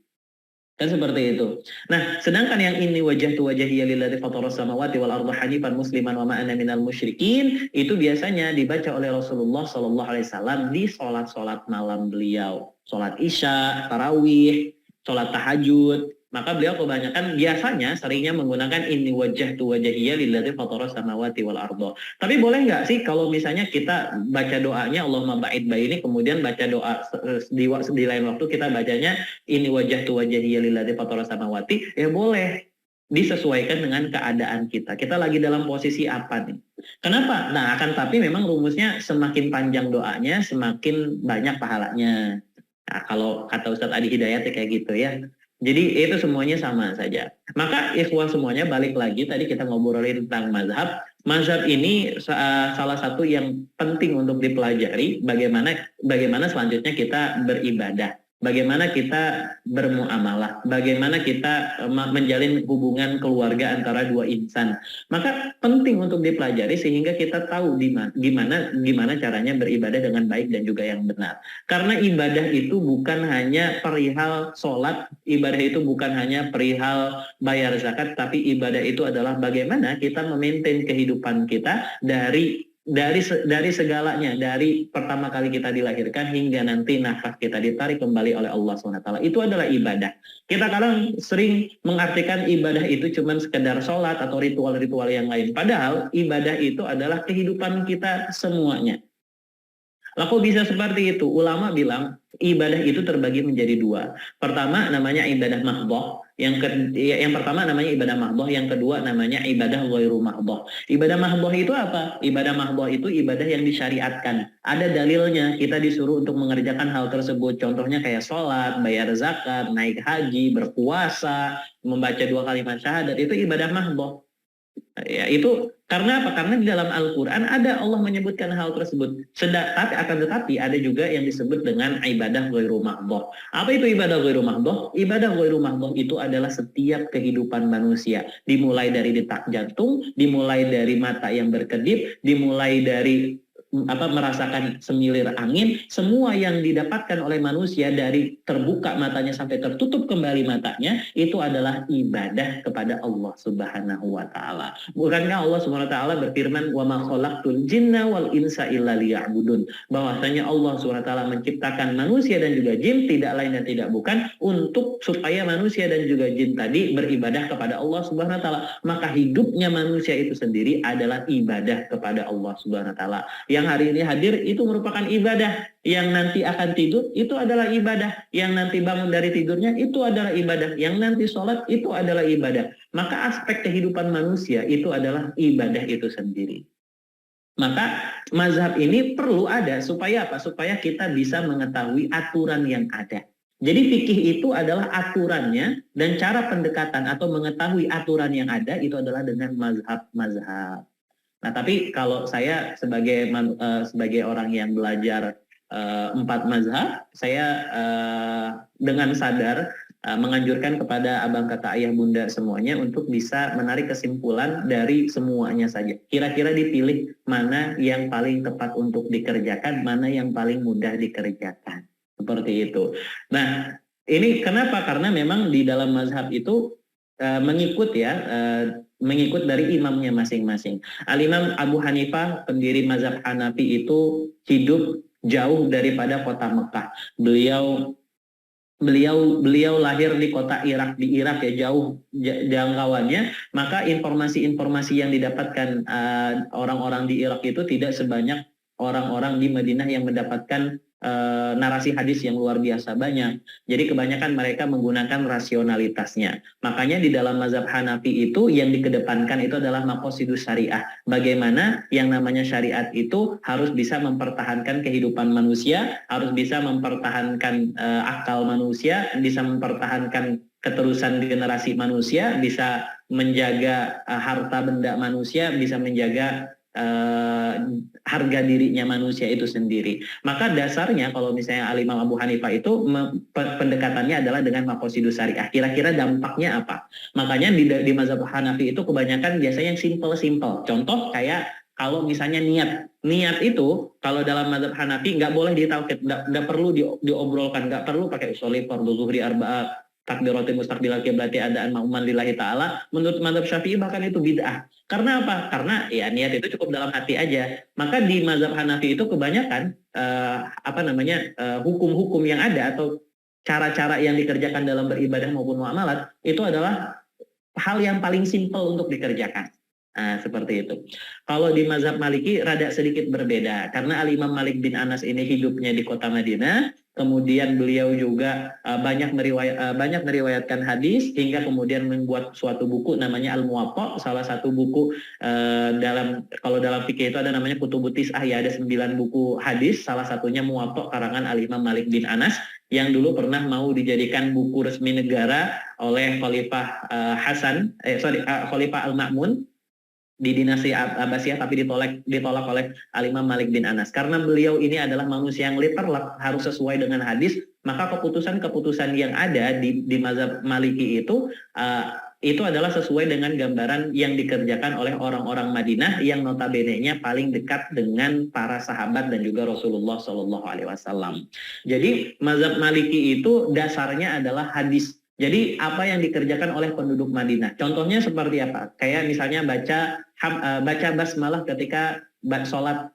Kan seperti itu. Nah, sedangkan yang ini wajjahtu wajhiya lilladzi fatara samawati wal arda hanifan musliman wa ma ana minal musyrikin, itu biasanya dibaca oleh Rasulullah SAW di sholat malam beliau. Sholat Isya, tarawih, sholat tahajud, Maka beliau kebanyakan biasanya seringnya menggunakan ini wajhtu wajhiyya lilladzi fatharas samawati wal arda. Tapi boleh nggak sih kalau misalnya kita baca doanya Allahumma ba'id baini, kemudian baca doa di lain waktu kita bacanya ini wajhtu wajhiyya lilladzi fatharas samawati, ya boleh, disesuaikan dengan keadaan kita. Kita lagi dalam posisi apa nih? Kenapa? Nah, akan tapi memang rumusnya semakin panjang doanya, semakin banyak pahalanya. Nah, kalau kata Ustadz Adi Hidayat ya kayak gitu ya. Jadi itu semuanya sama saja. Maka ikhwah semuanya balik lagi tadi kita ngobrolin tentang mazhab. Mazhab ini salah satu yang penting untuk dipelajari bagaimana selanjutnya kita beribadah. Bagaimana kita bermuamalah, bagaimana kita menjalin hubungan keluarga antara dua insan. Maka penting untuk dipelajari sehingga kita tahu gimana caranya beribadah dengan baik dan juga yang benar. Karena ibadah itu bukan hanya perihal sholat, ibadah itu bukan hanya perihal bayar zakat, tapi ibadah itu adalah bagaimana kita memaintain kehidupan kita dari segalanya, dari pertama kali kita dilahirkan hingga nanti nafas kita ditarik kembali oleh Allah SWT. Itu adalah ibadah. Kita kadang sering mengartikan ibadah itu cuma sekedar sholat atau ritual-ritual yang lain. Padahal ibadah itu adalah kehidupan kita semuanya. Lalu bisa seperti itu? Ulama bilang ibadah itu terbagi menjadi dua. Pertama namanya ibadah mahdhah, yang pertama namanya ibadah mahdhah, yang kedua namanya ibadah ghairu mahdhah. Ibadah mahdhah itu apa? Ibadah mahdhah itu ibadah yang disyariatkan. Ada dalilnya, kita disuruh untuk mengerjakan hal tersebut. Contohnya kayak sholat, bayar zakat, naik haji, berpuasa, membaca 2 kalimat syahadat, itu ibadah mahdhah. Ya, itu karena apa? Karena di dalam Al-Quran ada Allah menyebutkan hal tersebut. Tetapi ada juga yang disebut dengan ibadah ghairu mahdhah. Apa itu ibadah ghairu mahdhah? Ibadah ghairu mahdhah itu adalah setiap kehidupan manusia. Dimulai dari detak jantung, dimulai dari mata yang berkedip, dimulai dari merasakan semilir angin, semua yang didapatkan oleh manusia dari terbuka matanya sampai tertutup kembali matanya, itu adalah ibadah kepada Allah Subhanahu wa taala. Bukankah Allah Subhanahu wa taala berfirman, "Wa ma khalaqtul jinna wal insa illa liya'budun." Bahwasanya Allah Subhanahu wa taala menciptakan manusia dan juga jin tidak lain dan tidak bukan untuk supaya manusia dan juga jin tadi beribadah kepada Allah Subhanahu wa taala. Maka hidupnya manusia itu sendiri adalah ibadah kepada Allah Subhanahu wa taala. Yang hari ini hadir itu merupakan ibadah, yang nanti akan tidur itu adalah ibadah, yang nanti bangun dari tidurnya itu adalah ibadah, yang nanti sholat itu adalah ibadah. Maka aspek kehidupan manusia itu adalah ibadah itu sendiri. Maka mazhab ini perlu ada supaya apa? Supaya kita bisa mengetahui aturan yang ada. Jadi fikih itu adalah aturannya, dan cara pendekatan atau mengetahui aturan yang ada itu adalah dengan mazhab. Nah, tapi kalau saya sebagai orang yang belajar 4 mazhab, saya dengan sadar menganjurkan kepada abang kakak ayah bunda semuanya untuk bisa menarik kesimpulan dari semuanya saja. Kira-kira dipilih mana yang paling tepat untuk dikerjakan, mana yang paling mudah dikerjakan. Seperti itu. Nah, ini kenapa? Karena memang di dalam mazhab itu mengikut dari imamnya masing-masing. Al-Imam Abu Hanifah, pendiri mazhab Hanafi, itu hidup jauh daripada kota Mekah. Beliau lahir di kota Irak, di Irak ya, jauh jangkauannya. Maka informasi-informasi yang didapatkan orang-orang di Irak itu tidak sebanyak orang-orang di Madinah yang mendapatkan narasi hadis yang luar biasa banyak. Jadi kebanyakan mereka menggunakan rasionalitasnya. Makanya di dalam mazhab Hanafi itu yang dikedepankan itu adalah maqasidus syariah. Bagaimana yang namanya syariat itu harus bisa mempertahankan kehidupan manusia, harus bisa mempertahankan akal manusia, bisa mempertahankan keterusan generasi manusia, bisa menjaga harta benda manusia, bisa menjaga harga dirinya manusia itu sendiri. Maka dasarnya kalau misalnya Al-Imam Abu Hanifah itu pendekatannya adalah dengan maqasidus syariah. Kira-kira dampaknya apa? Makanya di mazhab Hanafi itu kebanyakan biasanya yang simple-simple. Contoh kayak kalau misalnya niat itu kalau dalam mazhab Hanafi nggak boleh ditauhid, nggak perlu diobrolkan, nggak perlu pakai usholi fardhu zuhri arba'ah, takbiratul mustaqbilal qiblati adaan ma'uman lillahi ta'ala. Menurut mazhab Syafi'i bahkan itu bid'ah. Karena apa? Karena ya niat itu cukup dalam hati aja. Maka di mazhab Hanafi itu kebanyakan hukum-hukum yang ada atau cara-cara yang dikerjakan dalam beribadah maupun muamalat itu adalah hal yang paling simpel untuk dikerjakan. Nah, seperti itu. Kalau di mazhab Maliki rada sedikit berbeda karena Al-Imam Malik bin Anas ini hidupnya di kota Madinah, kemudian beliau juga banyak meriwayatkan hadis hingga kemudian membuat suatu buku namanya Al-Muwatta, salah satu buku kalau dalam fikih itu ada namanya Kutubut Tis'ah, ya ada 9 buku hadis, salah satunya Muwatta karangan Al-Imam Malik bin Anas yang dulu pernah mau dijadikan buku resmi negara oleh Khalifah Khalifah Al-Ma'mun di dinasti Abbasiyah, tapi ditolak oleh Al-Imam Malik bin Anas. Karena beliau ini adalah manusia yang literlek, harus sesuai dengan hadis, maka keputusan-keputusan yang ada di mazhab Maliki itu adalah sesuai dengan gambaran yang dikerjakan oleh orang-orang Madinah yang notabene-nya paling dekat dengan para sahabat dan juga Rasulullah Shallallahu Alaihi Wasallam. Jadi mazhab Maliki itu dasarnya adalah hadis. Jadi apa yang dikerjakan oleh penduduk Madinah? Contohnya seperti apa? Kayak misalnya baca basmalah ketika sholat,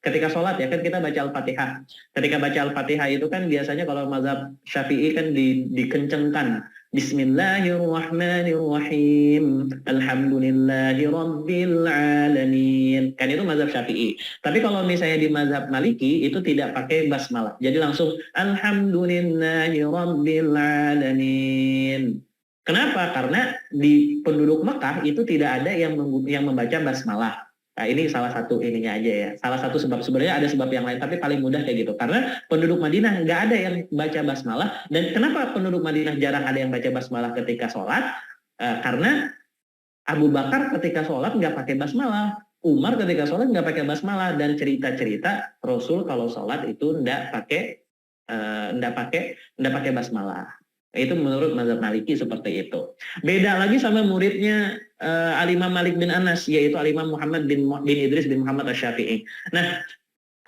ketika sholat ya kan kita baca Al-Fatihah. Ketika baca Al-Fatihah itu kan biasanya kalau mazhab Syafi'i kan dikencengkan. Bismillahirrahmanirrahim. Alhamdulillahirabbil alamin. Kan itu mazhab Syafi'i. Tapi kalau misalnya di mazhab Maliki itu tidak pakai basmalah. Jadi langsung Alhamdulillahirabbil alamin. Kenapa? Karena di penduduk Mekah itu tidak ada yang membaca basmalah. Nah, ini salah satu ininya aja ya. Salah satu sebab, sebenarnya ada sebab yang lain, tapi paling mudah kayak gitu. Karena penduduk Madinah nggak ada yang baca basmalah. Dan kenapa penduduk Madinah jarang ada yang baca basmalah ketika sholat? Karena Abu Bakar ketika sholat nggak pakai basmalah. Umar ketika sholat nggak pakai basmalah. Dan cerita-cerita Rasul kalau sholat itu nggak pakai basmalah. Itu menurut mazhab Maliki seperti itu. Beda lagi sama muridnya Al-Imam Malik bin Anas, yaitu Al-Imam Muhammad bin Idris bin Muhammad Asy-Syafi'i. Nah,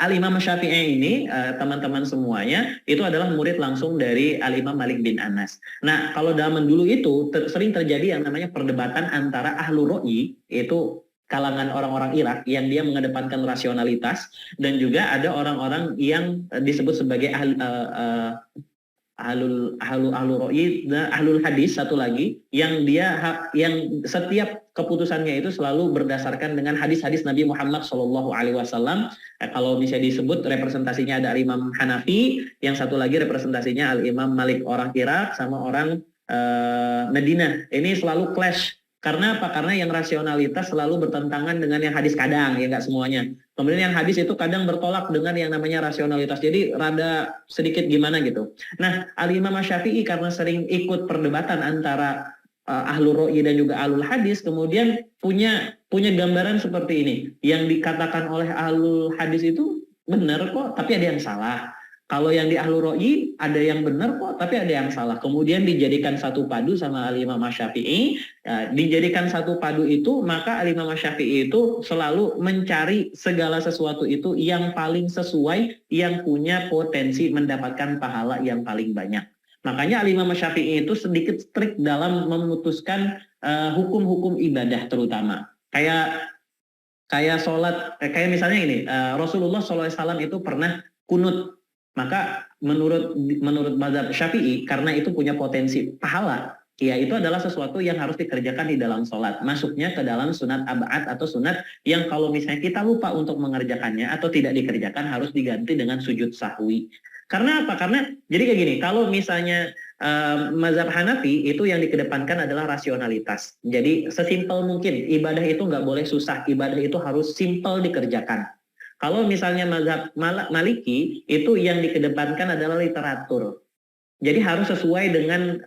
Al-Imam Asy-Syafi'i ini teman-teman semuanya itu adalah murid langsung dari Al-Imam Malik bin Anas. Nah, kalau zaman dulu itu sering terjadi yang namanya perdebatan antara Ahlul Ra'yi, itu kalangan orang-orang Irak yang dia mengedepankan rasionalitas, dan juga ada orang-orang yang disebut sebagai ahlul ra'yi dan ahlul hadis, satu lagi yang setiap keputusannya itu selalu berdasarkan dengan hadis-hadis Nabi Muhammad Shallallahu Alaihi Wasallam. Kalau misalnya disebut representasinya ada Imam Hanafi, yang satu lagi representasinya Al-Imam Malik orang Irak sama orang Madinah. Ini selalu clash. Karena apa? Karena yang rasionalitas selalu bertentangan dengan yang hadis, kadang ya nggak semuanya. Kemudian yang hadis itu kadang bertolak dengan yang namanya rasionalitas. Jadi rada sedikit gimana gitu. Nah, Al-Imam Asy-Syafi'i karena sering ikut perdebatan antara Ahlul Ra'yi dan juga Ahlul Hadis, kemudian punya gambaran seperti ini. Yang dikatakan oleh Ahlul Hadis itu benar kok, tapi ada yang salah. Kalau yang di Ahlul Ra'yi ada yang benar kok, tapi ada yang salah. Kemudian dijadikan satu padu sama Al-Imam Asy-Syafi'i. Dijadikan satu padu itu, maka Al-Imam Asy-Syafi'i itu selalu mencari segala sesuatu itu yang paling sesuai, yang punya potensi mendapatkan pahala yang paling banyak. Makanya Al-Imam Asy-Syafi'i itu sedikit strict dalam memutuskan hukum-hukum ibadah terutama. Kayak sholat, kayak misalnya ini, Rasulullah SAW itu pernah kunut. Maka menurut mazhab Syafi'i, karena itu punya potensi pahala, ya itu adalah sesuatu yang harus dikerjakan di dalam sholat. Masuknya ke dalam sunat ab'ad atau sunat yang kalau misalnya kita lupa untuk mengerjakannya atau tidak dikerjakan, harus diganti dengan sujud sahwi. Karena apa? Karena jadi kayak gini, kalau misalnya mazhab Hanafi itu yang dikedepankan adalah rasionalitas. Jadi sesimpel mungkin, ibadah itu nggak boleh susah, ibadah itu harus simpel dikerjakan. Kalau misalnya mazhab Maliki itu yang dikedepankan adalah literatur. Jadi harus sesuai dengan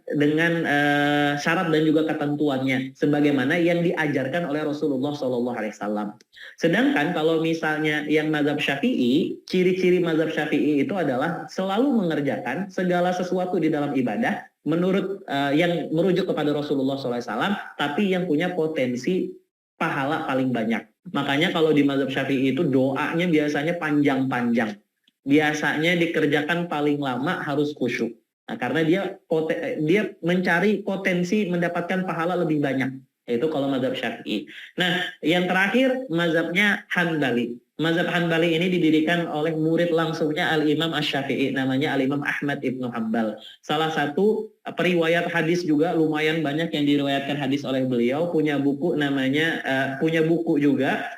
syarat dan juga ketentuannya, sebagaimana yang diajarkan oleh Rasulullah SAW. Sedangkan kalau misalnya yang mazhab Syafi'i, ciri-ciri mazhab Syafi'i itu adalah selalu mengerjakan segala sesuatu di dalam ibadah menurut yang merujuk kepada Rasulullah SAW, tapi yang punya potensi pahala paling banyak. Makanya kalau di mazhab Syafi'i itu doanya biasanya panjang-panjang. Biasanya dikerjakan paling lama harus khusyuk. Nah, karena dia mencari potensi mendapatkan pahala lebih banyak. Itu kalau mazhab Syafi'i. Nah, yang terakhir mazhabnya Hanbali. Mazhab Hanbali ini didirikan oleh murid langsungnya Al-Imam Asy-Syafi'i, namanya Al-Imam Ahmad Ibnu Hanbal. Salah satu periwayat hadis juga lumayan banyak yang diriwayatkan hadis oleh beliau. Punya buku namanya, punya buku juga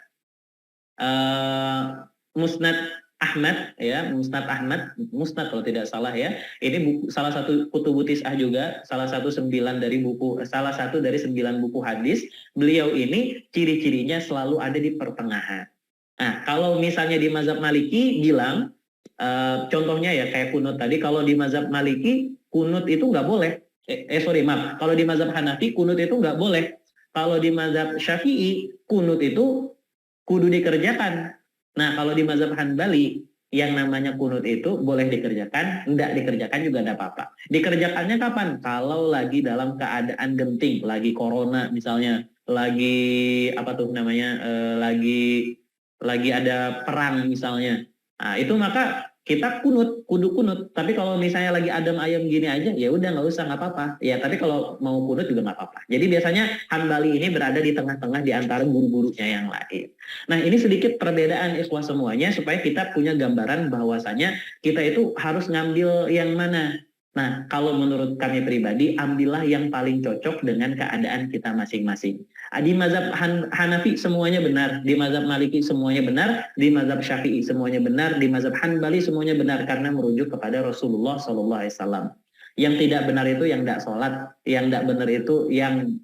Musnad Ahmad, ya, Musnad Ahmad, Musnad kalau tidak salah ya. Ini buku salah satu kutubu tis'ah juga, salah satu dari 9 buku hadis. Beliau ini ciri-cirinya selalu ada di pertengahan. Nah, kalau misalnya di mazhab Maliki bilang, contohnya ya kayak kunut tadi, kalau di mazhab Maliki kunut itu nggak boleh. Maaf, kalau di mazhab Hanafi kunut itu nggak boleh. Kalau di mazhab Syafi'i kunut itu kudu dikerjakan. Nah, kalau di mazhab Hanbali yang namanya kunut itu boleh dikerjakan, enggak dikerjakan juga enggak apa-apa. Dikerjakannya kapan? Kalau lagi dalam keadaan genting, lagi corona misalnya, lagi apa tuh namanya, lagi ada perang misalnya. Nah, itu maka kita kudu kunut. Tapi kalau misalnya lagi adem ayem gini aja, ya udah nggak usah, nggak apa-apa. Ya, tapi kalau mau kunut juga nggak apa-apa. Jadi biasanya Hanbali ini berada di tengah-tengah di antara guru-gurunya yang lain. Nah, ini sedikit perbedaan ikhwah semuanya supaya kita punya gambaran bahwasanya kita itu harus ngambil yang mana. Nah, kalau menurut kami pribadi, ambillah yang paling cocok dengan keadaan kita masing-masing. Di mazhab Hanafi semuanya benar, di mazhab Maliki semuanya benar, di mazhab Syafi'i semuanya benar, di mazhab Hanbali semuanya benar karena merujuk kepada Rasulullah SAW. Yang tidak benar itu yang tidak sholat, yang tidak benar itu yang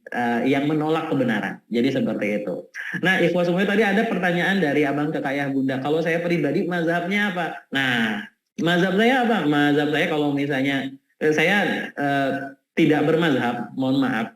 menolak kebenaran. Jadi seperti itu. Nah, ikhwah semuanya, tadi ada pertanyaan dari abang ke ayah bunda. Kalau saya pribadi mazhabnya apa? Nah, mazhab saya apa? Mazhab saya kalau misalnya saya tidak bermazhab, mohon maaf.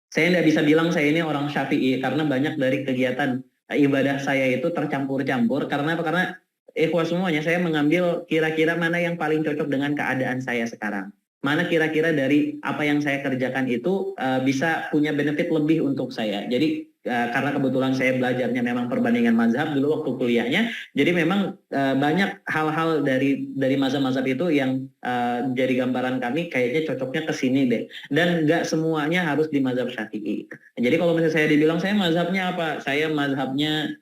Saya tidak bisa bilang saya ini orang Syafi'i karena banyak dari kegiatan ibadah saya itu tercampur-campur. Karena apa? Karena ikhwah semuanya saya mengambil kira-kira mana yang paling cocok dengan keadaan saya sekarang. Mana kira-kira dari apa yang saya kerjakan itu bisa punya benefit lebih untuk saya. Jadi karena kebetulan saya belajarnya memang perbandingan mazhab dulu waktu kuliahnya, jadi memang banyak hal-hal dari mazhab-mazhab itu yang jadi gambaran kami kayaknya cocoknya ke sini deh. Dan nggak semuanya harus di mazhab Syafi'i. Jadi kalau misalnya saya dibilang saya mazhabnya apa, saya mazhabnya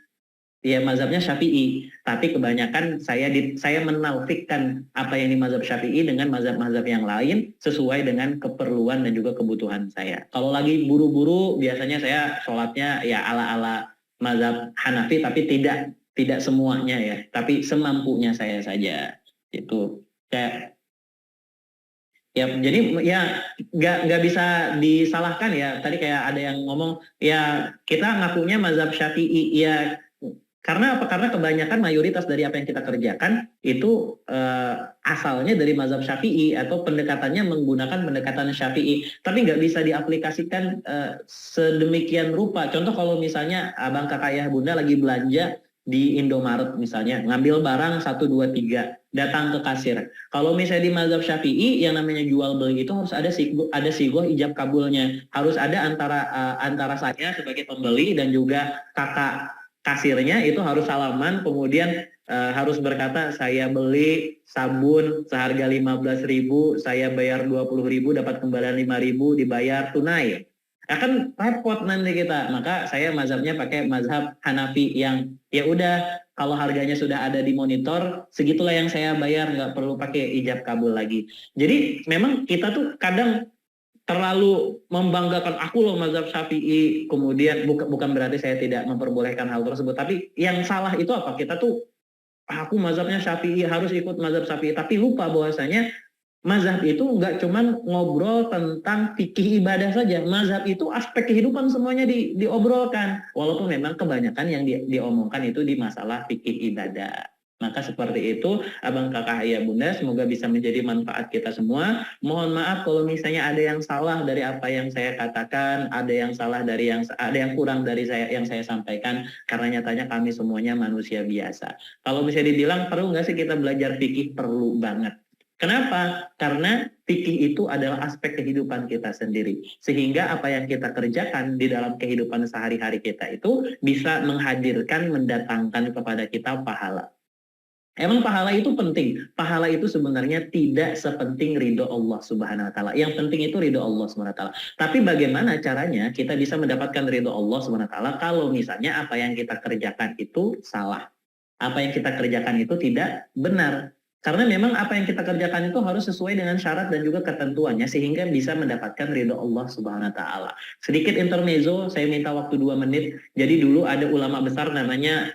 Syafi'i, tapi kebanyakan saya menaufikkan apa yang di mazhab Syafi'i dengan mazhab-mazhab yang lain sesuai dengan keperluan dan juga kebutuhan saya. Kalau lagi buru-buru biasanya saya sholatnya ya ala-ala mazhab Hanafi, tapi tidak semuanya ya, tapi semampunya saya saja. Itu kayak ya, jadi ya nggak bisa disalahkan ya. Tadi kayak ada yang ngomong ya kita ngakunya mazhab Syafi'i ya. Karena apa? Karena kebanyakan mayoritas dari apa yang kita kerjakan itu asalnya dari mazhab Syafi'i atau pendekatannya menggunakan pendekatan Syafi'i, tapi nggak bisa diaplikasikan sedemikian rupa. Contoh kalau misalnya abang kakak ayah bunda lagi belanja di Indomaret misalnya, ngambil barang 1, 2, 3, datang ke kasir. Kalau misalnya di mazhab Syafi'i yang namanya jual beli itu harus ada sigoh ijab kabulnya, harus ada antara saya sebagai pembeli dan juga kakak kasirnya itu harus salaman, kemudian harus berkata saya beli sabun seharga 15.000, saya bayar 20.000, dapat kembalian 5.000, dibayar tunai. Akan repot nanti kita. Maka saya mazhabnya pakai mazhab Hanafi yang ya udah kalau harganya sudah ada di monitor, segitulah yang saya bayar, nggak perlu pakai ijab kabul lagi. Jadi memang kita tuh kadang terlalu membanggakan aku loh mazhab Syafi'i, kemudian bukan berarti saya tidak memperbolehkan hal tersebut, tapi yang salah itu apa? Kita tuh aku mazhabnya Syafi'i, harus ikut mazhab Syafi'i, tapi lupa bahwasanya mazhab itu nggak cuman ngobrol tentang fikih ibadah saja. Mazhab itu aspek kehidupan semuanya diobrolkan, walaupun memang kebanyakan yang diomongkan itu di masalah fikih ibadah. Maka seperti itu, abang kakak ayah bunda, semoga bisa menjadi manfaat kita semua. Mohon maaf kalau misalnya ada yang salah dari apa yang saya katakan, ada yang salah dari ada yang kurang dari yang saya sampaikan, karena nyatanya kami semuanya manusia biasa. Kalau misalnya dibilang perlu nggak sih kita belajar fikih? Perlu banget. Kenapa? Karena fikih itu adalah aspek kehidupan kita sendiri. Sehingga apa yang kita kerjakan di dalam kehidupan sehari-hari kita itu bisa menghadirkan, mendatangkan kepada kita pahala. Emang pahala itu penting. Pahala itu sebenarnya tidak sepenting ridho Allah Subhanahu wa taala. Yang penting itu ridho Allah Subhanahu wa taala. Tapi bagaimana caranya kita bisa mendapatkan ridho Allah Subhanahu wa taala kalau misalnya apa yang kita kerjakan itu salah. apa yang kita kerjakan itu tidak benar. Karena memang apa yang kita kerjakan itu harus sesuai dengan syarat dan juga ketentuannya sehingga bisa mendapatkan ridho Allah Subhanahu wa taala. Sedikit intermezzo, saya minta waktu 2 menit. Jadi dulu ada ulama besar namanya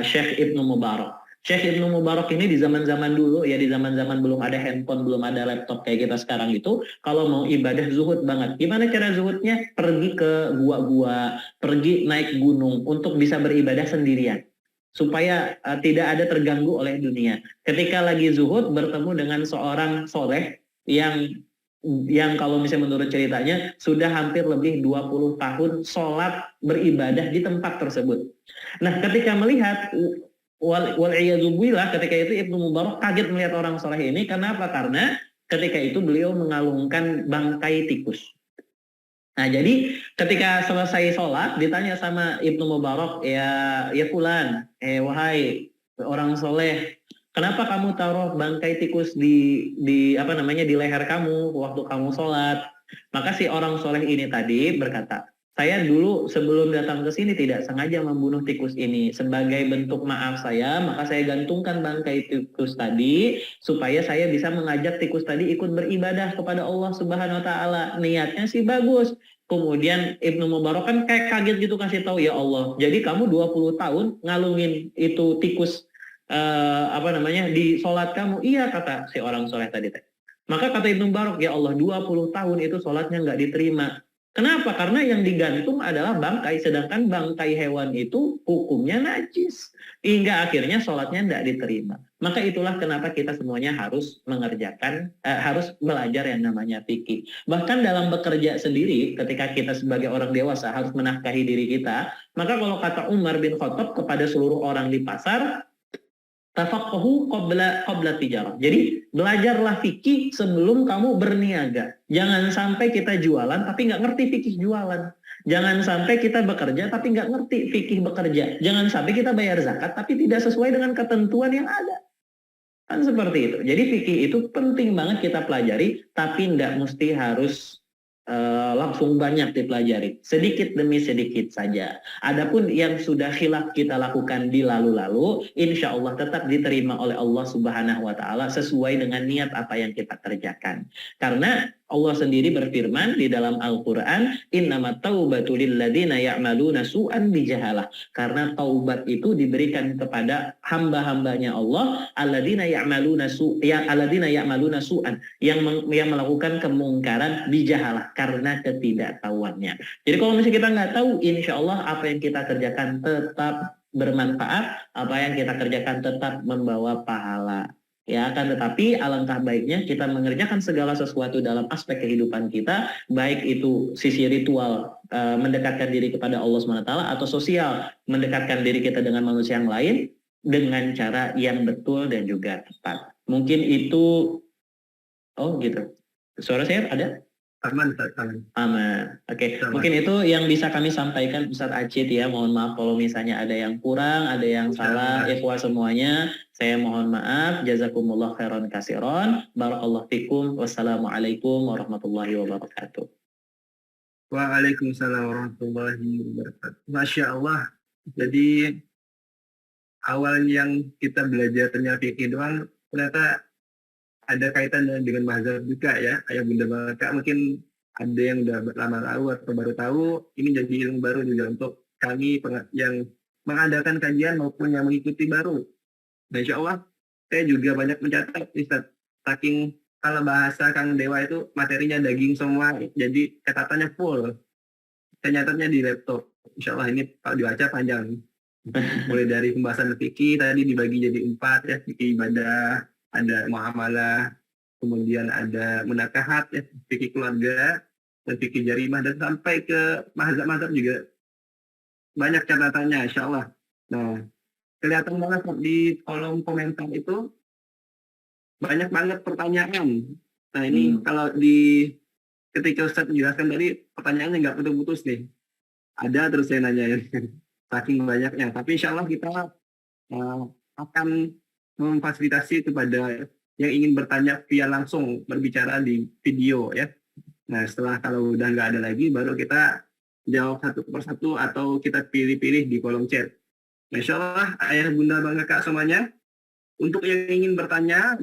Syekh Ibnu Mubarak. Syekh Ibnu Mubarak ini di zaman-zaman dulu ya, di zaman-zaman belum ada handphone, belum ada laptop kayak kita sekarang itu, kalau mau ibadah zuhud banget. Gimana cara zuhudnya? Pergi ke gua-gua, pergi naik gunung untuk bisa beribadah sendirian supaya tidak ada terganggu oleh dunia. Ketika lagi zuhud bertemu dengan seorang soleh yang kalau misalnya menurut ceritanya sudah hampir lebih 20 tahun sholat beribadah di tempat tersebut. Nah, ketika melihat wal'iyadzubillah, ketika itu Ibnu Mubarak kaget melihat orang soleh ini. Kenapa? Karena ketika itu beliau mengalungkan bangkai tikus. Nah, jadi ketika selesai sholat ditanya sama Ibnu Mubarak, ya fulan, wahai orang soleh, kenapa kamu taruh bangkai tikus di apa namanya di leher kamu waktu kamu sholat? Maka si orang soleh ini tadi berkata, saya dulu sebelum datang ke sini tidak sengaja membunuh tikus ini. Sebagai bentuk maaf saya, maka saya gantungkan bangkai tikus tadi supaya saya bisa mengajak tikus tadi ikut beribadah kepada Allah Subhanahu wa taala. Niatnya sih bagus. Kemudian Ibnu Mubarak kan kayak kaget gitu kasih tahu, ya Allah. Jadi kamu 20 tahun ngalungin itu tikus apa namanya di sholat kamu. Iya, kata si orang soleh tadi. Maka kata Ibnu Mubarak, ya Allah, 20 tahun itu sholatnya nggak diterima. Kenapa? Karena yang digantung adalah bangkai, sedangkan bangkai hewan itu hukumnya najis. Hingga akhirnya sholatnya tidak diterima. Maka itulah kenapa kita semuanya harus mengerjakan, harus belajar yang namanya fikih. Bahkan dalam bekerja sendiri, ketika kita sebagai orang dewasa harus menafkahi diri kita, maka kalau kata Umar bin Khattab kepada seluruh orang di pasar, tafaqahu qabla tijarah. Jadi belajarlah fikih sebelum kamu berniaga. Jangan sampai kita jualan tapi nggak ngerti fikih jualan. Jangan sampai kita bekerja tapi nggak ngerti fikih bekerja. Jangan sampai kita bayar zakat tapi tidak sesuai dengan ketentuan yang ada. Kan seperti itu. Jadi fikih itu penting banget kita pelajari, tapi nggak mesti harus langsung banyak dipelajari, sedikit demi sedikit saja. Adapun yang sudah khilaf kita lakukan di lalu-lalu, insya Allah tetap diterima oleh Allah Subhanahu wa taala sesuai dengan niat apa yang kita kerjakan. Karena Allah sendiri berfirman di dalam Al-Qur'an, innamat taubatu lilladzina ya'maluna su'an bijahalah. Karena taubat itu diberikan kepada hamba-hambanya Allah, alladzina ya'maluna su'an, yang melakukan kemungkaran bijahalah, karena ketidaktahuannya. Jadi kalau misalnya kita nggak tahu, insya Allah apa yang kita kerjakan tetap bermanfaat, apa yang kita kerjakan tetap membawa pahala. Ya, akan tetapi alangkah baiknya kita mengerjakan segala sesuatu dalam aspek kehidupan kita, baik itu sisi ritual mendekatkan diri kepada Allah SWT, atau sosial mendekatkan diri kita dengan manusia yang lain dengan cara yang betul dan juga tepat. Mungkin itu, oh gitu. Suara saya ada? Aman. Oke. Mungkin itu yang bisa kami sampaikan Ustadz Acit ya. Mohon maaf kalau misalnya ada yang kurang, ada yang salah. Ikhwah semuanya, saya mohon maaf. Jazakumullah khairan kasiron. Barakallahu fikum. Wassalamualaikum warahmatullahi wabarakatuh. Waalaikumsalam warahmatullahi wabarakatuh. Masya Allah. Jadi awal yang kita belajarnya fikih doang, ternyata ada kaitan dengan mazhab juga ya, ayah bunda bapak. Mungkin ada yang udah lama tahu atau baru tahu, ini jadi ilmu baru juga untuk kami yang mengadakan kajian maupun yang mengikuti baru. Dan insya Allah saya juga banyak mencatat, Ustaz. Saking kalau bahasa Kang Dewa itu materinya daging semua, jadi catatannya full. Saya nyatatnya di laptop. Insya Allah ini kalau dibaca panjang. Mulai dari pembahasan fikih tadi dibagi jadi 4 ya, fikih ibadah, ada muamalah, kemudian ada munakahat ya, fikih keluarga, dan fikih jarimah, dan sampai ke mazhab-mazhab juga banyak catatannya, insya Allah. Nah, kelihatan banget di kolom komentar itu banyak banget pertanyaan. Nah ini kalau ketika Ustadz menjelaskan tadi, pertanyaannya nggak putus-putus nih. Ada terus saya nanyain, saking banyaknya. Tapi insya Allah kita akan memfasilitasi kepada yang ingin bertanya via langsung berbicara di video ya. Nah setelah kalau udah nggak ada lagi, baru kita jawab satu persatu atau kita pilih-pilih di kolom chat. Insya Allah ayah bunda bang kakak semuanya, untuk yang ingin bertanya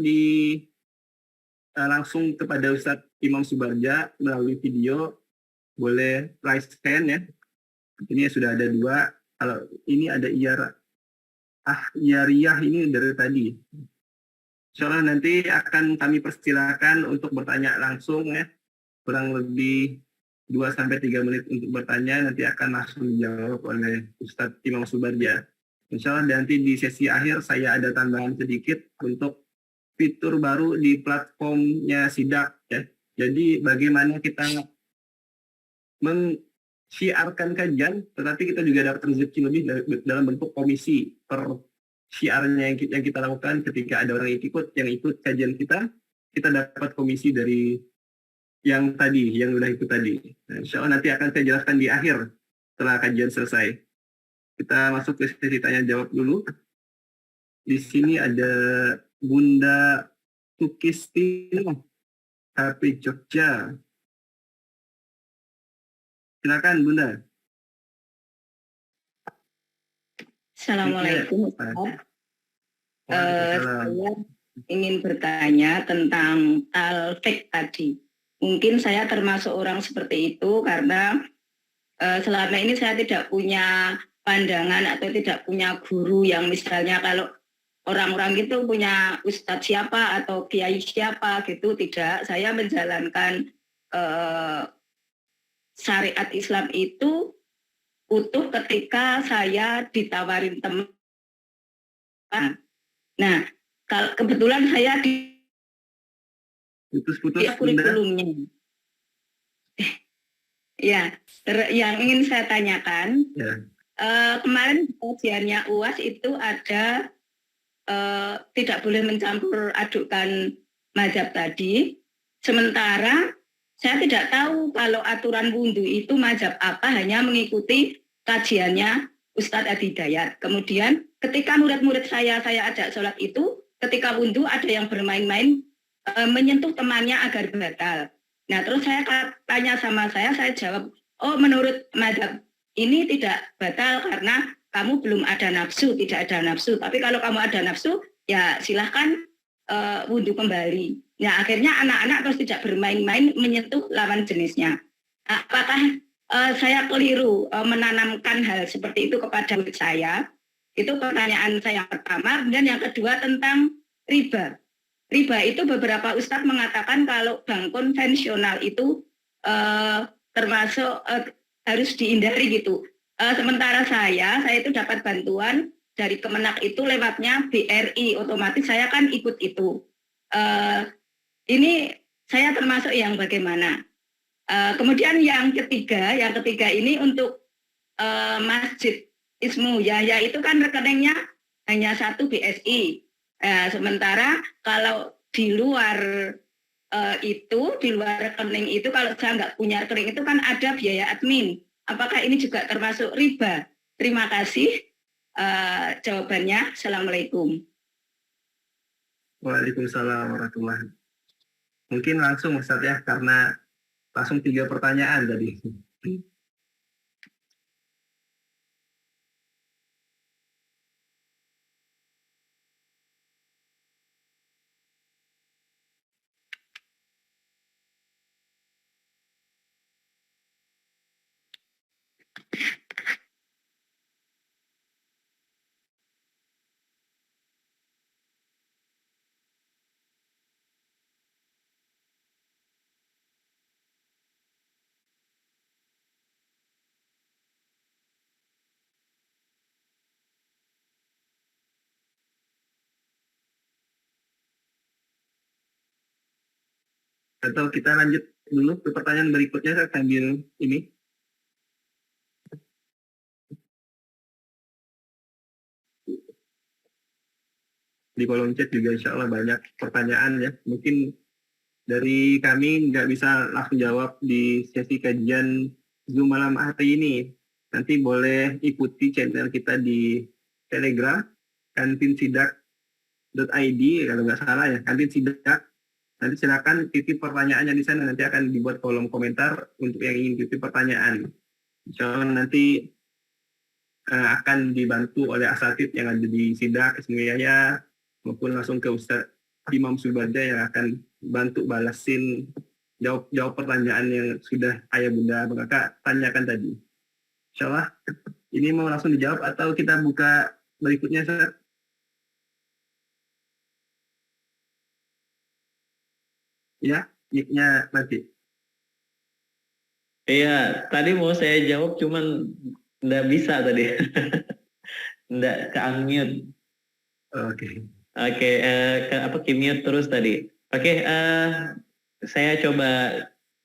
langsung kepada Ustadz Imam Subarja melalui video, boleh raise hand ya. Ini sudah ada 2. Kalau ini ada Iyariyah ini dari tadi. Insya Allah nanti akan kami persilakan untuk bertanya langsung ya. Kurang lebih 2-3 menit untuk bertanya, nanti akan langsung dijawab oleh Ustadz Imam Subarja. Insya Allah nanti di sesi akhir saya ada tambahan sedikit untuk fitur baru di platformnya Sidak ya. Jadi bagaimana kita mensiarkan kajian, tetapi kita juga dapat rezeki lebih dalam bentuk komisi per syiarnya yang kita lakukan. Ketika ada orang yang ikut kajian kita dapat komisi dari yang udah ikut tadi. Nah, insya Allah nanti akan saya jelaskan di akhir setelah kajian selesai. Kita masuk ke sesi tanya jawab dulu. Di sini ada Bunda Tukistino, HP Jogja. Silakan Bunda. Assalamualaikum Ustaz. Saya ingin bertanya tentang talfik tadi. Mungkin saya termasuk orang seperti itu karena selama ini saya tidak punya pandangan atau tidak punya guru yang misalnya kalau orang-orang itu punya ustadz siapa atau kiai siapa gitu, tidak. Saya menjalankan syariat Islam itu utuh ketika saya ditawarin teman. Nah, kebetulan saya di kurikulumnya. Ya, yang ingin saya tanyakan, kemarin kajiannya UAS itu ada tidak boleh mencampur adukan mazhab tadi, sementara saya tidak tahu kalau aturan wudhu itu mazhab apa, hanya mengikuti kajiannya Ustadz Adi Hidayat. Kemudian ketika murid-murid saya ajak sholat itu, ketika wudhu ada yang bermain-main menyentuh temannya agar batal. Nah terus saya tanya sama saya jawab, oh menurut mazhab ini tidak batal karena kamu belum ada nafsu, tidak ada nafsu. Tapi kalau kamu ada nafsu, ya silahkan wudhu kembali. Nah akhirnya anak-anak terus tidak bermain-main menyentuh lawan jenisnya. Apakah saya keliru menanamkan hal seperti itu kepada murid saya? Itu pertanyaan saya yang pertama. Dan yang kedua tentang riba. Riba itu beberapa ustadz mengatakan kalau bank konvensional itu termasuk harus dihindari gitu. Sementara saya itu dapat bantuan dari Kemenak itu lewatnya BRI, otomatis saya kan ikut itu. Ini saya termasuk yang bagaimana? Kemudian yang ketiga ini untuk Masjid Ismu Yahya itu kan rekeningnya hanya 1 BSI. Sementara kalau di luar di luar rekening itu, kalau saya nggak punya rekening itu kan ada biaya admin. Apakah ini juga termasuk riba? Terima kasih jawabannya. Assalamualaikum. Waalaikumsalam warahmatullahi. Mungkin langsung Ustaz ya, karena langsung 3 pertanyaan tadi. Atau kita lanjut dulu ke pertanyaan berikutnya, saya sambil ini. Di kolom chat juga insya Allah banyak pertanyaan ya. Mungkin dari kami nggak bisa langsung jawab di sesi kajian Zoom malam hari ini. Nanti boleh ikuti channel kita di Telegram, kantinsidak.id kalau nggak salah ya, kantin sidak. Nanti silakan titip pertanyaannya di sana, nanti akan dibuat kolom komentar untuk yang ingin titip pertanyaan. Insya Allah nanti akan dibantu oleh asatid yang ada di Sidak, Ismiyaya, maupun langsung ke Ustadz Imam Subada yang akan bantu balasin jawab pertanyaan yang sudah ayah bunda kakak tanyakan tadi. Insya Allah ini mau langsung dijawab atau kita buka berikutnya, Ustaz? Ya, mic-nya mati. Iya, tadi mau saya jawab cuman nggak bisa tadi. Nggak ke-unmute. Oke. Oke, ke-mute terus tadi. Oke, saya coba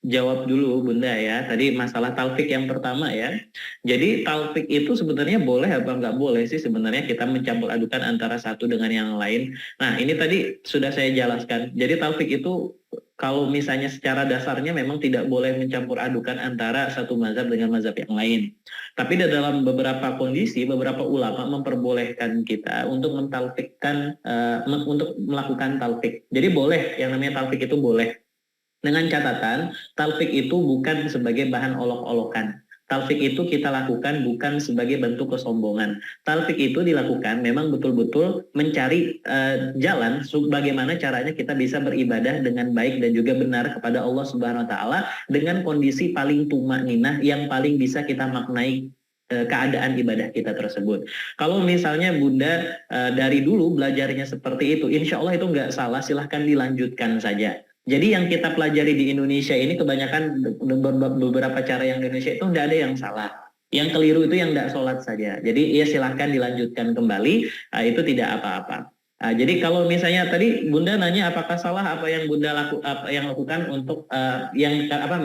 jawab dulu Bunda ya. Tadi masalah talfik yang pertama ya. Jadi talfik itu sebenarnya boleh apa nggak boleh sih sebenarnya kita mencampur adukan antara satu dengan yang lain. Nah ini tadi sudah saya jelaskan. Jadi talfik itu kalau misalnya secara dasarnya memang tidak boleh mencampur adukan antara satu mazhab dengan mazhab yang lain. Tapi dalam beberapa kondisi, beberapa ulama memperbolehkan kita untuk mentalfikkan, untuk melakukan talfik. Jadi boleh, yang namanya talfik itu boleh. Dengan catatan, talfik itu bukan sebagai bahan olok-olokan. Talfik itu kita lakukan bukan sebagai bentuk kesombongan. Talfik itu dilakukan memang betul-betul mencari jalan bagaimana caranya kita bisa beribadah dengan baik dan juga benar kepada Allah Subhanahu wa taala dengan kondisi paling tumakninah yang paling bisa kita maknai keadaan ibadah kita tersebut. Kalau misalnya Bunda dari dulu belajarnya seperti itu, insya Allah itu nggak salah, silahkan dilanjutkan saja. Jadi yang kita pelajari di Indonesia ini kebanyakan beberapa cara yang di Indonesia itu tidak ada yang salah. Yang keliru itu yang tidak sholat saja. Jadi ya silahkan dilanjutkan kembali, itu tidak apa-apa. Jadi kalau misalnya tadi Bunda nanya apakah salah apa yang Bunda lakukan untuk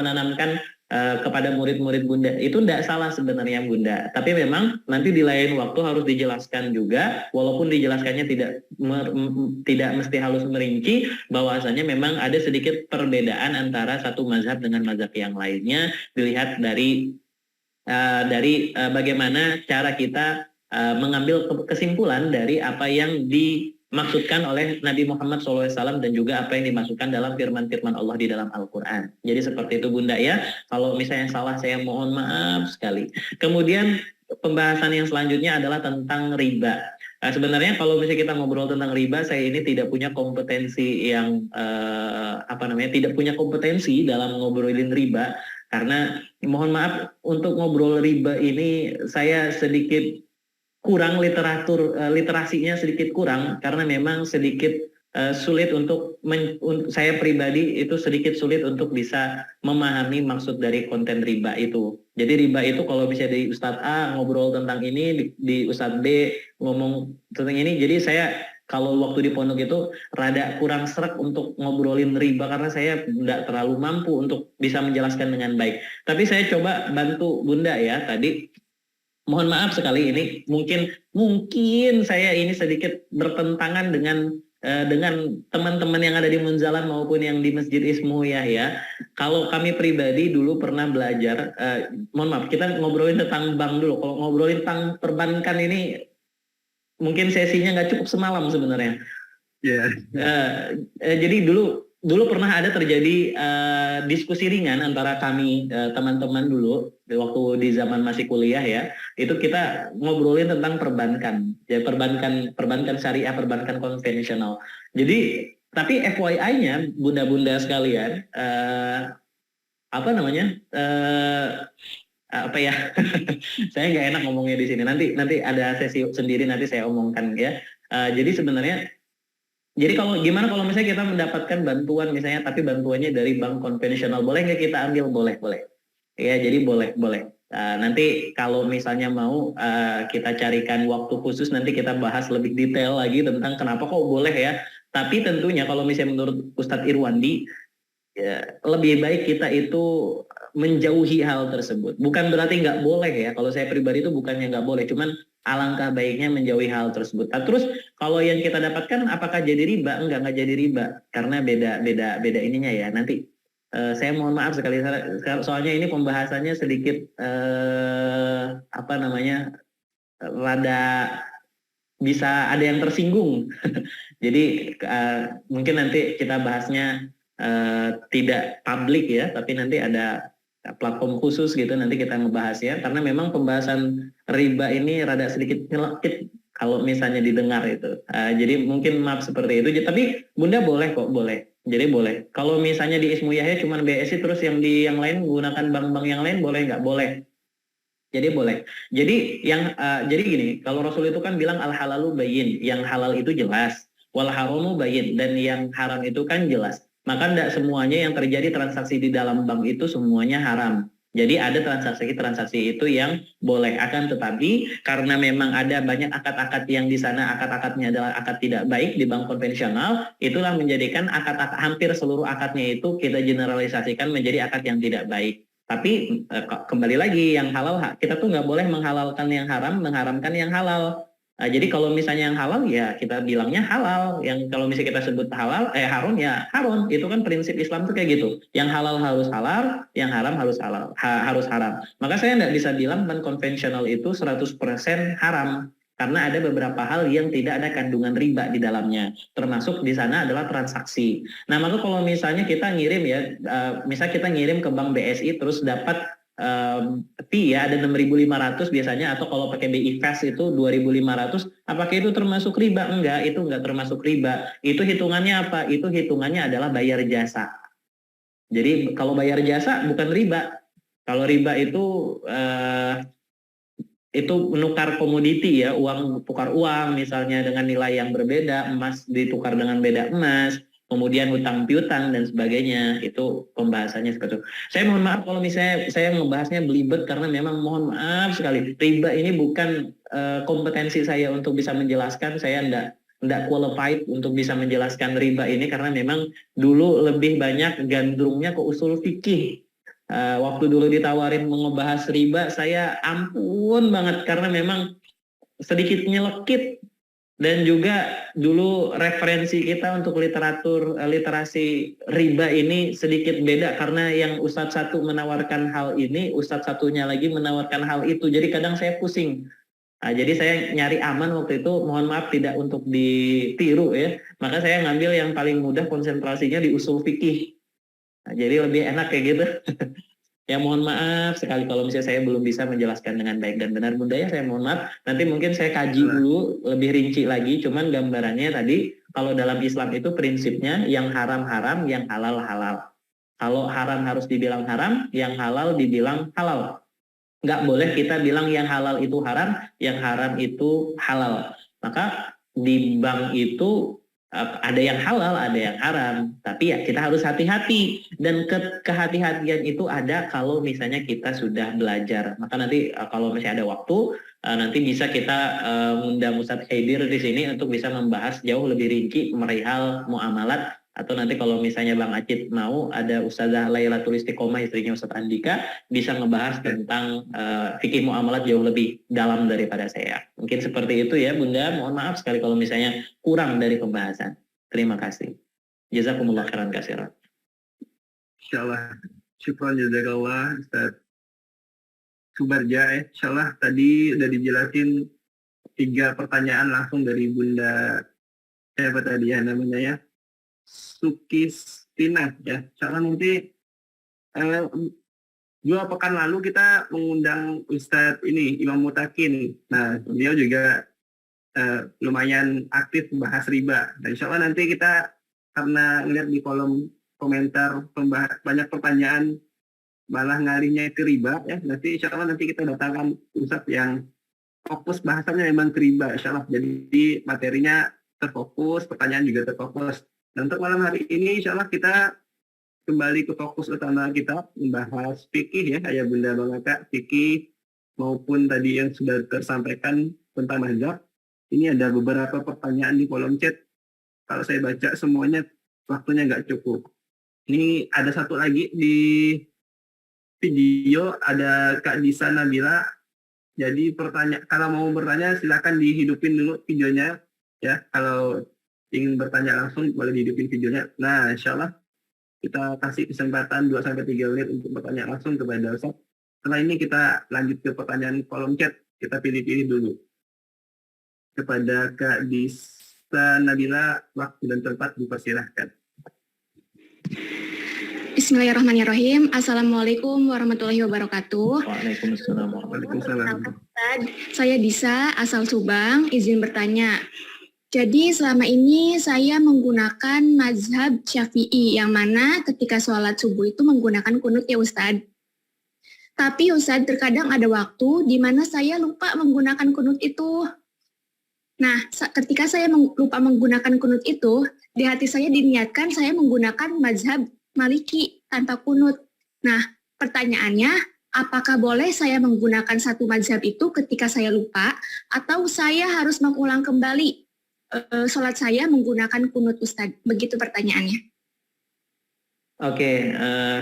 menanamkan kepada murid-murid Bunda, itu tidak salah sebenarnya Bunda. Tapi memang nanti di lain waktu harus dijelaskan juga, walaupun dijelaskannya tidak mesti harus merinci, bahwasanya memang ada sedikit perbedaan antara satu mazhab dengan mazhab yang lainnya, dilihat dari bagaimana cara kita mengambil kesimpulan dari apa yang dimaksudkan oleh Nabi Muhammad SAW dan juga apa yang dimasukkan dalam firman-firman Allah di dalam Al-Quran. Jadi seperti itu Bunda ya. Kalau misalnya salah saya mohon maaf sekali. Kemudian pembahasan yang selanjutnya adalah tentang riba. Sebenarnya kalau misalnya kita ngobrol tentang riba, saya ini tidak punya kompetensi yang tidak punya kompetensi dalam ngobrolin riba. Karena mohon maaf untuk ngobrol riba ini saya sedikit kurang literasinya sedikit kurang karena memang sedikit sulit untuk saya pribadi itu sedikit sulit untuk bisa memahami maksud dari konten riba itu. Jadi riba itu kalau bisa di Ustadz A ngobrol tentang ini, di Ustadz B ngomong tentang ini, jadi saya kalau waktu di pondok itu rada kurang serak untuk ngobrolin riba karena saya tidak terlalu mampu untuk bisa menjelaskan dengan baik. Tapi saya coba bantu Bunda ya tadi. Mohon maaf sekali ini mungkin saya ini sedikit bertentangan dengan teman-teman yang ada di Munzalan maupun yang di Masjid Ismuyah ya. Kalau kami pribadi dulu pernah belajar, mohon maaf kita ngobrolin tentang bank dulu. Kalau ngobrolin tentang perbankan ini mungkin sesinya nggak cukup semalam sebenarnya. Yeah. Jadi dulu pernah ada terjadi diskusi ringan antara kami teman-teman dulu waktu di zaman masih kuliah ya. Itu kita ngobrolin tentang perbankan, ya perbankan syariah, perbankan konvensional. Jadi tapi FYI-nya bunda-bunda sekalian, saya nggak enak ngomongnya di sini. Nanti ada sesi sendiri nanti saya omongkan ya. Jadi sebenarnya kalau gimana kalau misalnya kita mendapatkan bantuan misalnya tapi bantuannya dari bank konvensional, boleh nggak kita ambil? Boleh. Ya, jadi boleh. Nanti kalau misalnya mau kita carikan waktu khusus nanti kita bahas lebih detail lagi tentang kenapa kok boleh ya. Tapi tentunya kalau misalnya menurut Ustadz Irwandi ya, lebih baik kita itu menjauhi hal tersebut. Bukan berarti nggak boleh ya. Kalau saya pribadi itu bukannya nggak boleh, cuman alangkah baiknya menjauhi hal tersebut. Nah, terus kalau yang kita dapatkan apakah jadi riba? Enggak jadi riba karena beda ininya ya. Nanti saya mohon maaf sekali soalnya ini pembahasannya sedikit rada bisa ada yang tersinggung. Jadi mungkin nanti kita bahasnya tidak publik ya, tapi nanti ada platform khusus gitu nanti kita ngebahas ya, karena memang pembahasan riba ini rada sedikit nyelekit kalau misalnya didengar itu. Jadi mungkin maaf seperti itu, tapi Bunda boleh kok, boleh. Jadi boleh. Kalau misalnya di Ismu Yahya cuma BSI terus yang di yang lain menggunakan bank-bank yang lain boleh nggak? Boleh. Jadi boleh. Jadi gini, kalau Rasul itu kan bilang al halalu bayyin, yang halal itu jelas, wal haramu bayyin, dan yang haram itu kan jelas. Maka tidak semuanya yang terjadi transaksi di dalam bank itu semuanya haram. Jadi ada transaksi-transaksi itu yang boleh, akan tetapi karena memang ada banyak akad-akad yang di sana akad-akadnya adalah akad tidak baik di bank konvensional, itulah menjadikan akad-akad hampir seluruh akadnya itu kita generalisasikan menjadi akad yang tidak baik. Tapi kembali lagi yang halal, kita tuh nggak boleh menghalalkan yang haram, mengharamkan yang halal. Jadi kalau misalnya yang halal ya kita bilangnya halal, yang kalau misalnya kita sebut halal, haram ya haram. Itu kan prinsip Islam tuh kayak gitu. Yang halal harus halal, yang haram harus halal, harus haram. Maka saya nggak bisa bilang bank konvensional itu 100% haram. Karena ada beberapa hal yang tidak ada kandungan riba di dalamnya, termasuk di sana adalah transaksi. Nah, maka kalau misalnya kita ngirim ya, misal kita ngirim ke bank BSI terus dapat fee ya ada 6.500 biasanya, atau kalau pakai BI Fast itu 2.500, apakah itu termasuk riba? Enggak, itu enggak termasuk riba. Itu hitungannya apa? Itu hitungannya adalah bayar jasa. Jadi kalau bayar jasa bukan riba. Kalau riba itu menukar komoditi ya, uang tukar uang misalnya dengan nilai yang berbeda, emas ditukar dengan beda emas, kemudian hutang piutang dan sebagainya, itu pembahasannya seperti itu. Saya mohon maaf kalau misalnya saya ngebahasnya belibet karena memang mohon maaf sekali, riba ini bukan kompetensi saya untuk bisa menjelaskan, saya enggak qualified untuk bisa menjelaskan riba ini karena memang dulu lebih banyak gandrungnya ke usul fikih. Waktu dulu ditawarin mau ngebahas riba, saya ampun banget karena memang sedikit nyelekit, dan juga dulu referensi kita untuk literasi riba ini sedikit beda karena yang ustadz satu menawarkan hal ini, ustadz satunya lagi menawarkan hal itu, jadi kadang saya pusing. Jadi saya nyari aman waktu itu, mohon maaf tidak untuk ditiru ya, maka saya ngambil yang paling mudah, konsentrasinya di usul fikih. Jadi lebih enak kayak gitu. Ya mohon maaf sekali kalau misalnya saya belum bisa menjelaskan dengan baik dan benar Bunda ya, saya mohon maaf. Nanti mungkin saya kaji dulu lebih rinci lagi, cuman gambarannya tadi kalau dalam Islam itu prinsipnya yang haram haram, yang halal halal. Kalau haram harus dibilang haram, yang halal dibilang halal. Nggak boleh kita bilang yang halal itu haram, yang haram itu halal. Maka di bank itu ada yang halal, ada yang haram. Tapi ya kita harus hati-hati. Dan kehati-hatian itu ada kalau misalnya kita sudah belajar. Maka nanti kalau masih ada waktu, nanti bisa kita undang Ustadz Khaidir di sini untuk bisa membahas jauh lebih rinci merihal muamalat. Atau nanti kalau misalnya Bang Acit mau, ada Ustazah Lailatul Istiqomah, istrinya Ustadz Andika, bisa ngebahas tentang fikih muamalat jauh lebih dalam daripada saya. Mungkin seperti itu ya Bunda, mohon maaf sekali kalau misalnya kurang dari pembahasan. Terima kasih. Jazakumullah khairan katsiran. Insyaallah. Syukran jazakallah Ustaz Subarja. Insyaallah tadi udah dijelasin 3 pertanyaan langsung dari Bunda apa tadi ya namanya ya, Sukistina ya. Insyaallah nanti 2 pekan lalu kita mengundang Ustadz ini Imam Mutakin. Nah, beliau juga lumayan aktif bahas riba. Dan insya Allah nanti kita karena ngeliat di kolom komentar banyak pertanyaan malah ngarinya ke riba ya. Nanti insya Allah nanti kita datangkan Ustadz yang fokus bahasanya memang ke riba insya Allah. Jadi materinya terfokus, pertanyaan juga terfokus. Dan untuk malam hari ini insya Allah kita kembali ke fokus utama kita, membahas fikih ya, ayah bunda bang kakak, fikih maupun tadi yang sudah tersampaikan tentang mazhab. Ini ada beberapa pertanyaan di kolom chat. Kalau saya baca semuanya waktunya nggak cukup. Ini ada satu lagi di video, ada Kak Disa Nabila. Jadi kalau mau bertanya silakan dihidupin dulu videonya ya. Kalau ingin bertanya langsung boleh dihidupin videonya. Nah, insya Allah kita kasih kesempatan 2-3 menit untuk bertanya langsung kepada Ustaz. Setelah ini kita lanjut ke pertanyaan kolom chat. Kita pilih-pilih dulu. Kepada Kak Disa Nabila, waktu dan tempat dipersilahkan. Bismillahirrahmanirrahim. Assalamualaikum warahmatullahi wabarakatuh. Waalaikumsalam. Waalaikumsalam. Saya Disa, asal Subang, izin bertanya. Jadi selama ini saya menggunakan mazhab Syafi'i, yang mana ketika sholat subuh itu menggunakan kunut ya Ustadz. Tapi Ustadz, terkadang ada waktu di mana saya lupa menggunakan kunut itu. Nah, ketika saya lupa menggunakan kunut itu, di hati saya diniatkan saya menggunakan mazhab Maliki tanpa kunut. Nah, pertanyaannya, apakah boleh saya menggunakan satu mazhab itu ketika saya lupa, atau saya harus mengulang kembali sholat saya menggunakan kunut Ustadz? Begitu pertanyaannya. Oke,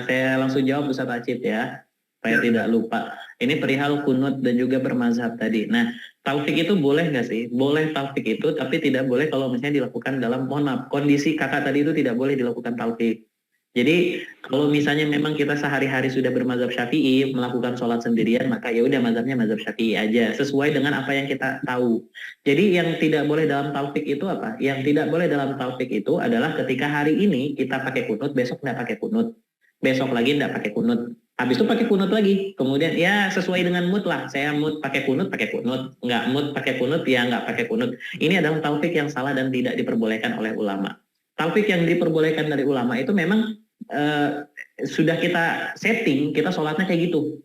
saya langsung jawab Ustadz Acip ya, supaya tidak lupa. Ini perihal kunut dan juga bermazhab tadi. Nah, talfik itu boleh nggak sih? Boleh talfik itu, tapi tidak boleh kalau misalnya dilakukan dalam, mohon maaf, kondisi kakak tadi itu tidak boleh dilakukan talfik. Jadi kalau misalnya memang kita sehari-hari sudah bermazhab Syafi'i, melakukan sholat sendirian, maka ya udah mazhabnya mazhab Syafi'i aja, sesuai dengan apa yang kita tahu. Jadi yang tidak boleh dalam talfik itu apa? Yang tidak boleh dalam talfik itu adalah ketika hari ini kita pakai kunut, besok nggak pakai kunut, besok lagi nggak pakai kunut, habis itu pakai kunut lagi, kemudian ya sesuai dengan mood lah. Saya mood pakai kunut, nggak mood pakai kunut, ya nggak pakai kunut. Ini adalah talfik yang salah dan tidak diperbolehkan oleh ulama. Talfik yang diperbolehkan dari ulama itu memang sudah kita setting, kita sholatnya kayak gitu.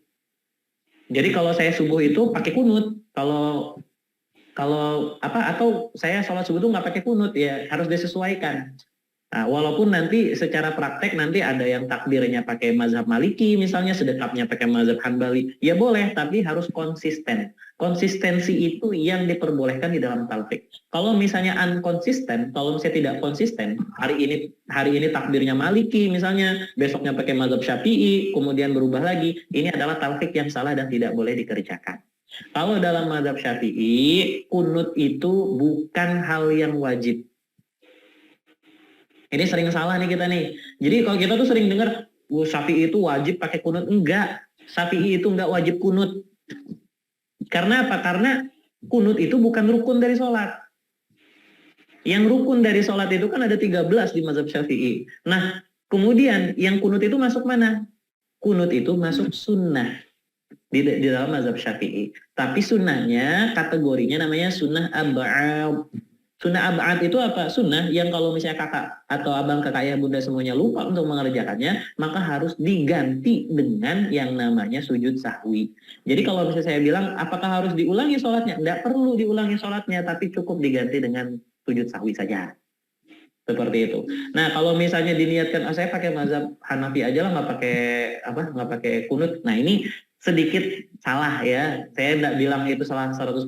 Jadi kalau saya subuh itu pakai kunut, kalau atau saya sholat subuh itu nggak pakai kunut, ya harus disesuaikan. Nah, walaupun nanti secara praktek nanti ada yang takbirnya pakai mazhab Maliki misalnya, sedekapnya pakai mazhab Hanbali, ya boleh, tapi harus konsisten. Konsistensi itu yang diperbolehkan di dalam talfik. Kalau misalnya unkonsisten, kalau misalnya tidak konsisten, hari ini takbirnya Maliki misalnya, besoknya pakai mazhab Syafi'i, kemudian berubah lagi, ini adalah talfik yang salah dan tidak boleh dikerjakan. Kalau dalam mazhab Syafi'i, kunut itu bukan hal yang wajib. Ini sering salah nih kita nih. Jadi kalau kita tuh sering dengar, Syafi'i itu wajib pakai kunut. Enggak, Syafi'i itu enggak wajib kunut. Karena apa? Karena kunut itu bukan rukun dari sholat. Yang rukun dari sholat itu kan ada 13 di mazhab Syafi'i. Nah, kemudian yang kunut itu masuk mana? Kunut itu masuk sunnah di dalam mazhab Syafi'i. Tapi sunnahnya, kategorinya namanya sunnah ab'ad. Sunnah ab'ad itu apa? Sunnah yang kalau misalnya kakak atau abang, kakak, ayah, bunda semuanya lupa untuk mengerjakannya, maka harus diganti dengan yang namanya sujud sahwi. Jadi kalau misalnya saya bilang, apakah harus diulangi sholatnya? Tidak perlu diulangi sholatnya, tapi cukup diganti dengan sujud sahwi saja. Seperti itu. Nah, kalau misalnya diniatkan, saya pakai mazhab Hanafi aja lah, nggak pakai kunut. Nah, ini sedikit salah ya. Saya tidak bilang itu salah 100%,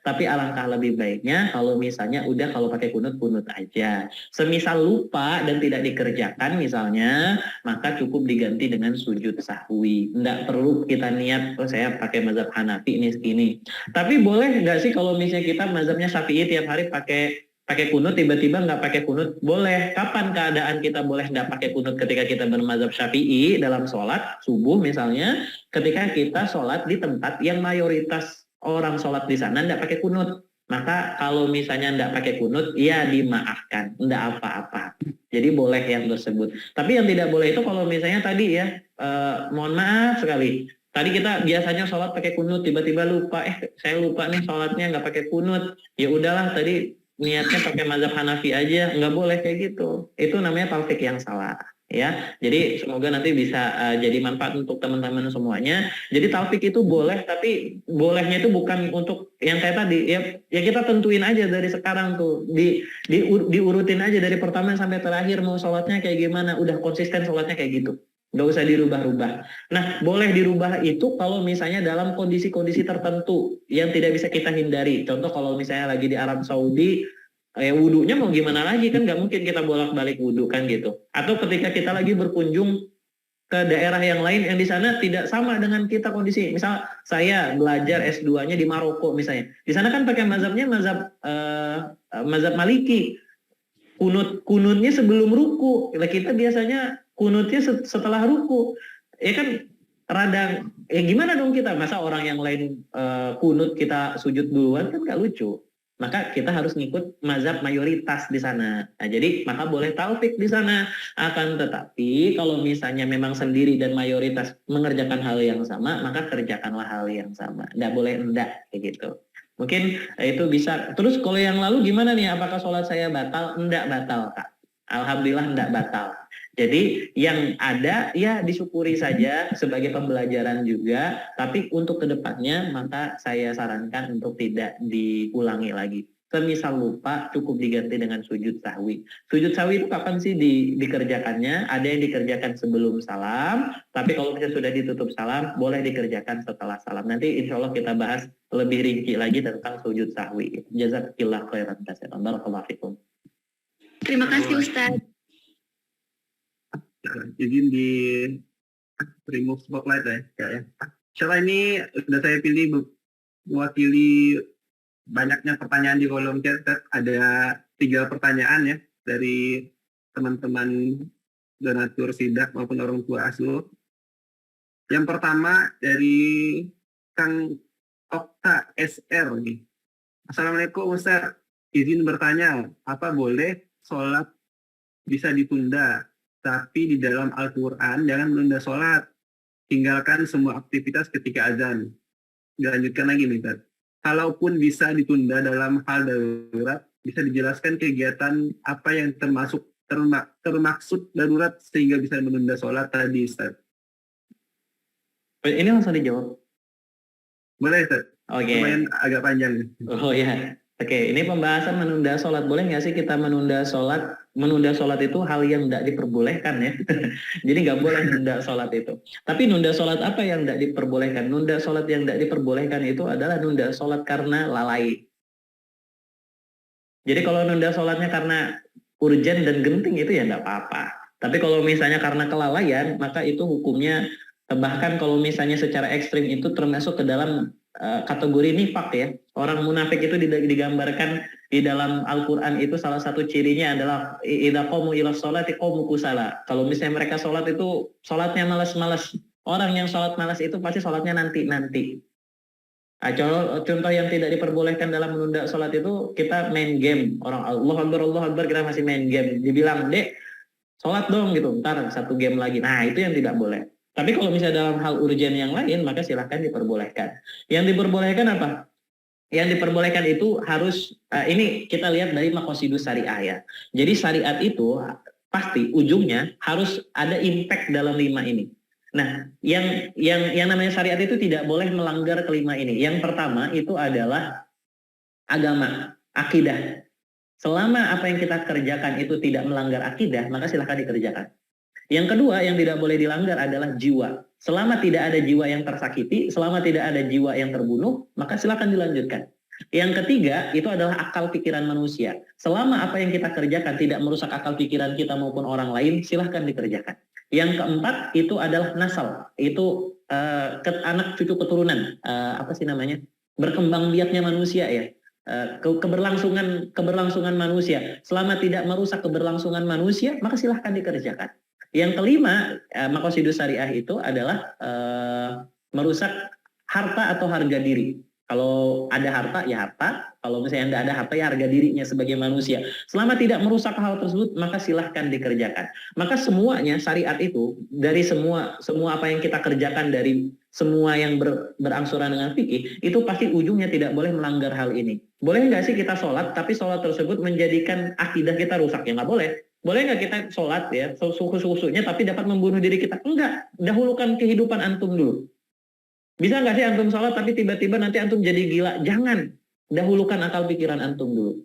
tapi alangkah lebih baiknya kalau misalnya kalau pakai kunut aja. Semisal lupa dan tidak dikerjakan misalnya, maka cukup diganti dengan sujud sahwi. Tidak perlu kita niat, saya pakai mazhab Hanafi ini segini. Tapi boleh nggak sih kalau misalnya kita mazhabnya Syafi'i tiap hari pakai kunut, tiba-tiba nggak pakai kunut? Boleh. Kapan keadaan kita boleh nggak pakai kunut? Ketika kita bermazhab Syafi'i dalam sholat subuh misalnya, ketika kita sholat di tempat yang mayoritas orang sholat di sana nggak pakai kunut. Maka kalau misalnya nggak pakai kunut, ya dimaafkan, nggak apa-apa. Jadi boleh yang tersebut. Tapi yang tidak boleh itu kalau misalnya tadi ya, mohon maaf sekali, tadi kita biasanya sholat pakai kunut, tiba-tiba lupa, saya lupa nih sholatnya nggak pakai kunut. Ya udahlah, tadi niatnya pakai mazhab Hanafi aja, nggak boleh kayak gitu. Itu namanya talfik yang salah. Ya, jadi semoga nanti bisa jadi manfaat untuk teman-teman semuanya. Jadi talfik itu boleh, tapi bolehnya itu bukan untuk yang kayak tadi. Ya kita tentuin aja dari sekarang tuh, diurutin aja dari pertama sampai terakhir mau sholatnya kayak gimana. Udah konsisten sholatnya kayak gitu. Nggak usah dirubah-rubah. Nah, boleh dirubah itu kalau misalnya dalam kondisi-kondisi tertentu yang tidak bisa kita hindari. Contoh kalau misalnya lagi di Arab Saudi, wudhunya mau gimana lagi, kan nggak mungkin kita bolak-balik wudhu kan gitu. Atau ketika kita lagi berkunjung ke daerah yang lain yang di sana tidak sama dengan kita kondisi. Misal saya belajar S2-nya di Maroko misalnya. Di sana kan pakai mazhabnya mazhab Maliki. Kunutnya sebelum ruku. Kita biasanya kunutnya setelah ruku. Ya kan radang, ya gimana dong kita? Masa orang yang lain kunut kita sujud duluan, kan nggak lucu. maka kita harus ngikut mazhab mayoritas di sana. Nah, jadi maka boleh taufik di sana. Akan tetapi kalau misalnya memang sendiri dan mayoritas mengerjakan hal yang sama, maka kerjakanlah hal yang sama. Nggak boleh enggak kayak gitu. Mungkin itu bisa. Terus kalau yang lalu gimana nih? Apakah sholat saya batal? Enggak batal, Kak. Alhamdulillah enggak batal. Jadi yang ada ya disyukuri saja sebagai pembelajaran juga, tapi untuk kedepannya maka saya sarankan untuk tidak diulangi lagi. Semisal lupa cukup diganti dengan sujud sahwi. Sujud sahwi itu kapan sih dikerjakannya? Ada yang dikerjakan sebelum salam, tapi kalau misalnya sudah ditutup salam, boleh dikerjakan setelah salam. Nanti insya Allah kita bahas lebih rinci lagi tentang sujud sahwi. Jazakallahu khairan katsiran. Barakallahu fikum. Terima kasih Ustadz. Izin di remove spotlight ya. Insyaallah ini sudah saya pilih mewakili banyaknya pertanyaan di kolom chat. Ada 3 pertanyaan ya dari teman-teman donatur sidak maupun orang tua asuh. Yang pertama dari Kang Okta SR nih. Assalamualaikum Ustaz, izin bertanya, apa boleh sholat bisa ditunda? Tapi di dalam Al-Quran jangan menunda sholat. Tinggalkan semua aktivitas ketika azan. Dilanjutkan lagi nih, Tad. Kalaupun bisa ditunda dalam hal darurat, bisa dijelaskan kegiatan apa yang termaksud darurat sehingga bisa menunda sholat tadi, Ustaz. Ini langsung dijawab. Boleh, Ustaz. Oke. Lumayan agak panjang. Oh ya. Oke, ini pembahasan menunda sholat. Boleh nggak sih kita menunda sholat? Menunda sholat itu hal yang tidak diperbolehkan ya. Jadi nggak boleh nunda sholat itu. Tapi nunda sholat apa yang tidak diperbolehkan? Nunda sholat yang tidak diperbolehkan itu adalah nunda sholat karena lalai. Jadi kalau nunda sholatnya karena urgent dan genting itu ya nggak apa-apa. Tapi kalau misalnya karena kelalaian, maka itu hukumnya, bahkan kalau misalnya secara ekstrim itu termasuk ke dalam kategori nifak ya. Orang munafik itu digambarkan di dalam Al-Quran itu salah satu cirinya adalah idza qamu ila sholati qamu kusala. Kalau misalnya mereka sholat itu sholatnya malas-malas. Orang yang sholat malas itu pasti sholatnya nanti-nanti. Nah, contoh yang tidak diperbolehkan dalam menunda sholat itu kita main game. Orang Allah Akbar kita masih main game. Dibilang, "Dek, sholat dong," gitu. Ntar 1 game lagi. Nah, itu yang tidak boleh. Tapi kalau misalnya dalam hal urgen yang lain, maka silahkan diperbolehkan. Yang diperbolehkan apa? Yang diperbolehkan itu harus, ini kita lihat dari maqasidus syariah ya. Jadi syariat itu pasti ujungnya harus ada impact dalam 5 ini. Nah, yang namanya syariat itu tidak boleh melanggar kelima ini. Yang pertama itu adalah agama, akidah. Selama apa yang kita kerjakan itu tidak melanggar akidah, maka silahkan dikerjakan. Yang kedua yang tidak boleh dilanggar adalah jiwa. Selama tidak ada jiwa yang tersakiti, selama tidak ada jiwa yang terbunuh, maka silakan dilanjutkan. Yang ketiga itu adalah akal pikiran manusia. Selama apa yang kita kerjakan tidak merusak akal pikiran kita maupun orang lain, silahkan dikerjakan. Yang keempat itu adalah nasal. Itu anak cucu keturunan. Apa sih namanya? Berkembang biaknya manusia ya. Keberlangsungan manusia. Selama tidak merusak keberlangsungan manusia, maka silahkan dikerjakan. Yang kelima, maqasidus syariah itu adalah merusak harta atau harga diri. Kalau ada harta, ya harta. Kalau misalnya tidak ada harta, ya harga dirinya sebagai manusia. Selama tidak merusak hal tersebut, maka silahkan dikerjakan. Maka semuanya, syariat itu, dari semua apa yang kita kerjakan, dari semua yang berangsuran dengan fikih, itu pasti ujungnya tidak boleh melanggar hal ini. Boleh nggak sih kita sholat, tapi sholat tersebut menjadikan akidah kita rusak? Ya nggak boleh. Boleh nggak kita sholat ya, suhu-suhunya tapi dapat membunuh diri kita? Enggak, dahulukan kehidupan antum dulu. Bisa nggak sih antum sholat tapi tiba-tiba nanti antum jadi gila? Jangan, dahulukan akal pikiran antum dulu.